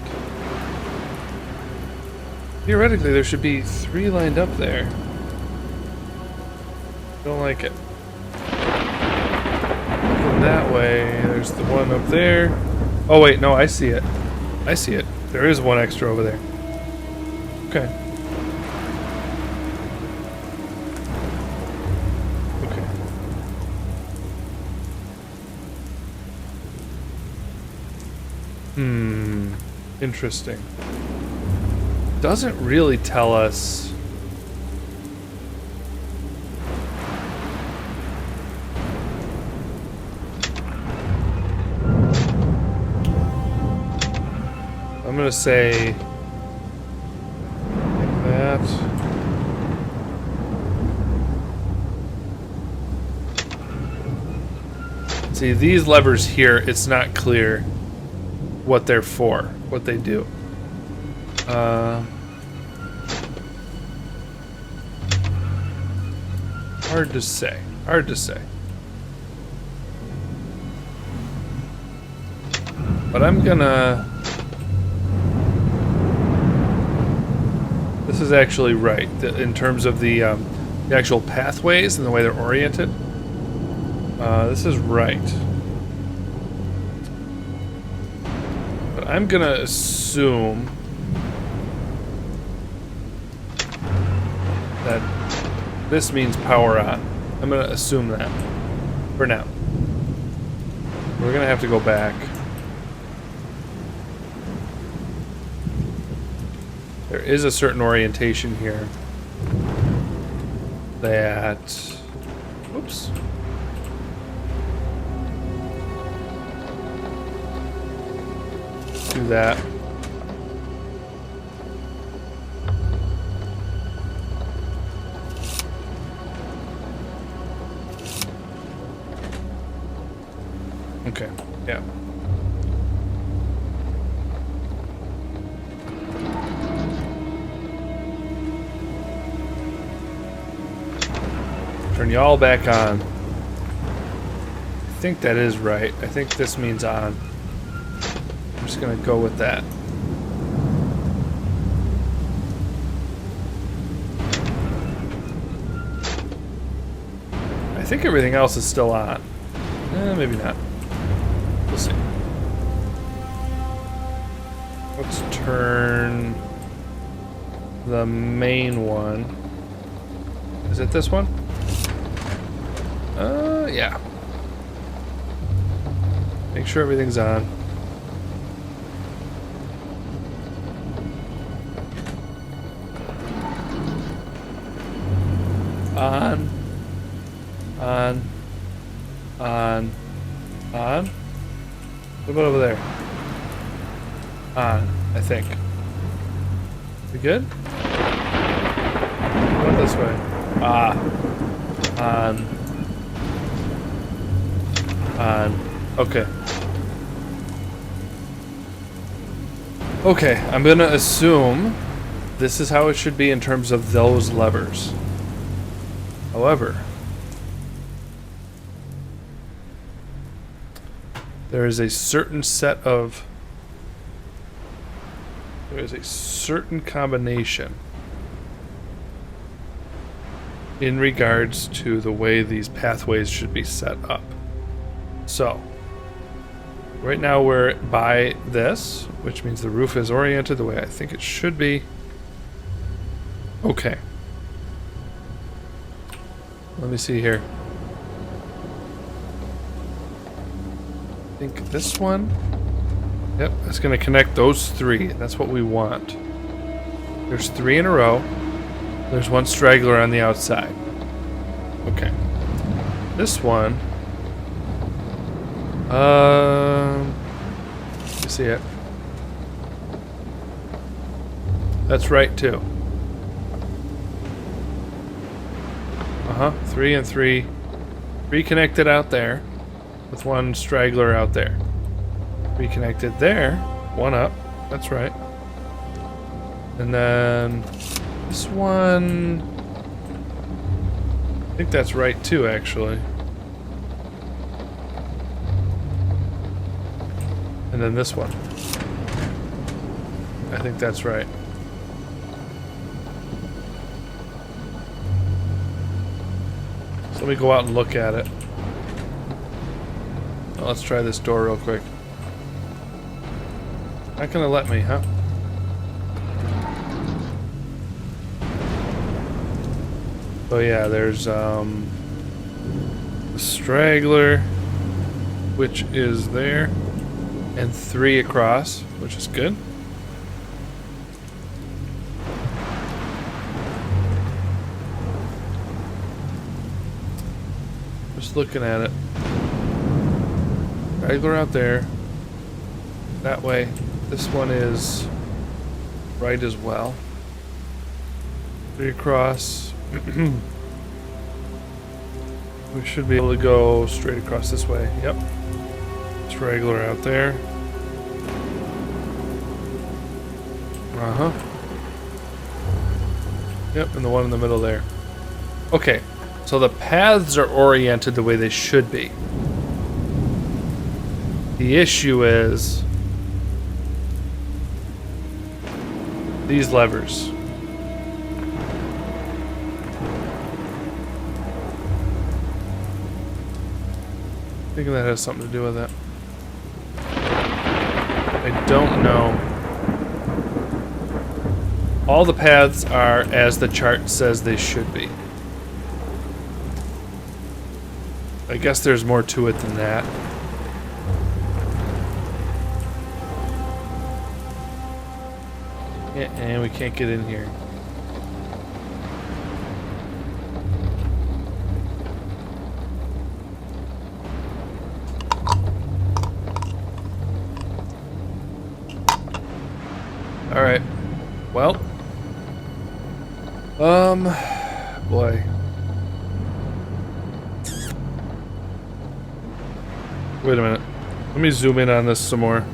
Theoretically, there should be three lined up there. Don't like it. Looking that way, there's the one up there. Oh wait, no, I see it. I see it. There is one extra over there. Okay. Okay. Interesting. Doesn't really tell us. I'm gonna say like that. See, these levers here, it's not clear what they're for, what they do. Hard to say. Hard to say. But I'm gonna... This is actually right, in terms of the actual pathways and the way they're oriented. This is right. But I'm gonna assume that this means power on. I'm gonna assume that for now. We're gonna have to go back. There is a certain orientation here that... Whoops. do that. Okay, yeah. Turn you all back on. I think that is right. I think this means on. I'm just gonna go with that. I think everything else is still on. Maybe not. We'll see. Let's turn the main one. Is it this one? Yeah. Make sure everything's on. On. On. On. On. What about over there? On, I think. We good? Go this way. Ah. On. On. Okay. Okay, I'm gonna assume this is how it should be in terms of those levers. However, there is a certain combination in regards to the way these pathways should be set up. So, right now we're by this, which means the roof is oriented the way I think it should be. Okay. Let me see here. I think this one. Yep, that's going to connect those three. That's what we want. There's 3 in a row. There's 1 straggler on the outside. Okay. This one. You see it? That's right too. 3 and 3. 3 connected out there, with 1 straggler out there. 3 connected there, 1 up. That's right. And then this one. I think that's right too, actually. And then this one. I think that's right. So let me go out and look at it. Well, let's try this door real quick. Not gonna let me, huh? Oh yeah, there's a straggler, which is there. And 3 across, which is good. Just looking at it. Straggler out there. That way. This one is right as well. 3 across. We should be able to go straight across this way. Yep. Straggler out there. Yep, and the one in the middle there. Okay, so the paths are oriented the way they should be. The issue is these levers. I think that has something to do with it. I don't know. All the paths are as the chart says they should be. I guess there's more to it than that. Yeah, and we can't get in here. Boy. Wait a minute. Let me zoom in on this some more.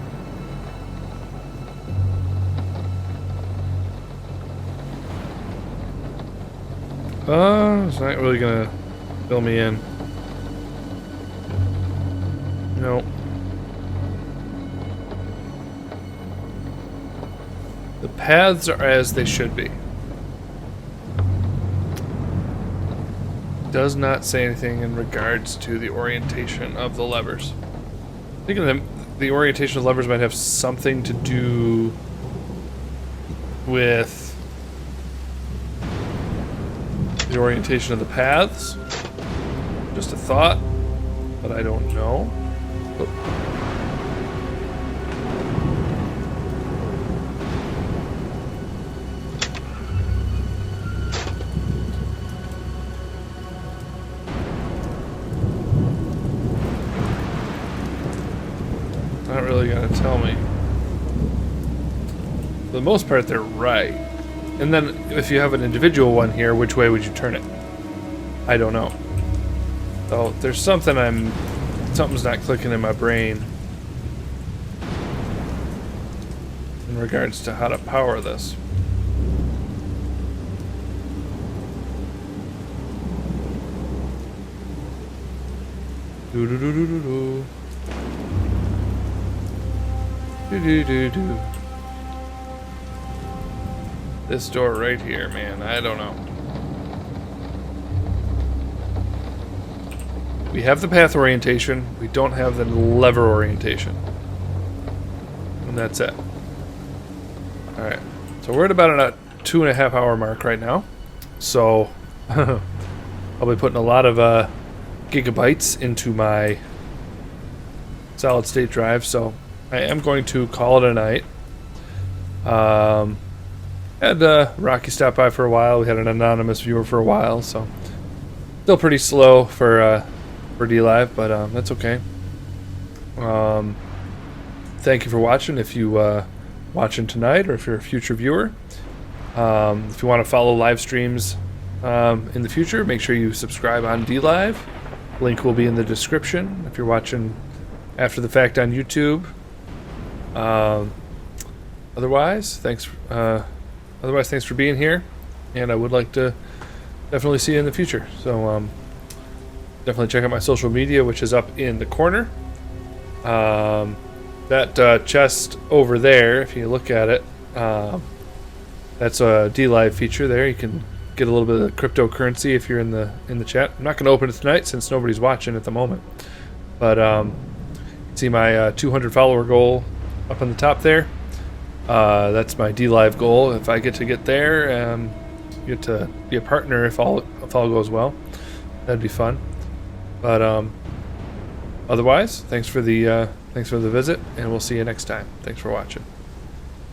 It's not really gonna fill me in. Nope. The paths are as they should be. Does not say anything in regards to the orientation of the levers. I think the orientation of the levers might have something to do with the orientation of the paths. Just a thought, but I don't know. Oh. Not really gonna tell me. For the most part, they're right. And then, if you have an individual one here, which way would you turn it? I don't know. So there's something's not clicking in my brain in regards to how to power this. Do do do do do do. Do do do do. This door right here, man, I don't know. We have the path orientation, we don't have the lever orientation. And that's it. Alright, so we're at about a 2.5 hour mark right now. So, I'll be putting a lot of gigabytes into my solid state drive, so I am going to call it a night. Had Rocky stop by for a while. We had an anonymous viewer for a while, so still pretty slow for D-Live, but that's okay. Thank you for watching. If you watching tonight, or if you're a future viewer, if you want to follow live streams in the future, make sure you subscribe on D-Live. Link will be in the description. If you're watching after the fact on YouTube. Otherwise, thanks for being here, and I would like to definitely see you in the future. So definitely check out my social media, which is up in the corner. That chest over there, if you look at it, that's a D-Live feature there. You can get a little bit of cryptocurrency if you're in the chat. I'm not going to open it tonight since nobody's watching at the moment, but you can see my 200 follower goal up on the top there. That's my D-Live goal. If I get to get there, get to be a partner if all goes well, that'd be fun. But otherwise, thanks for the visit, and we'll see you next time. Thanks for watching.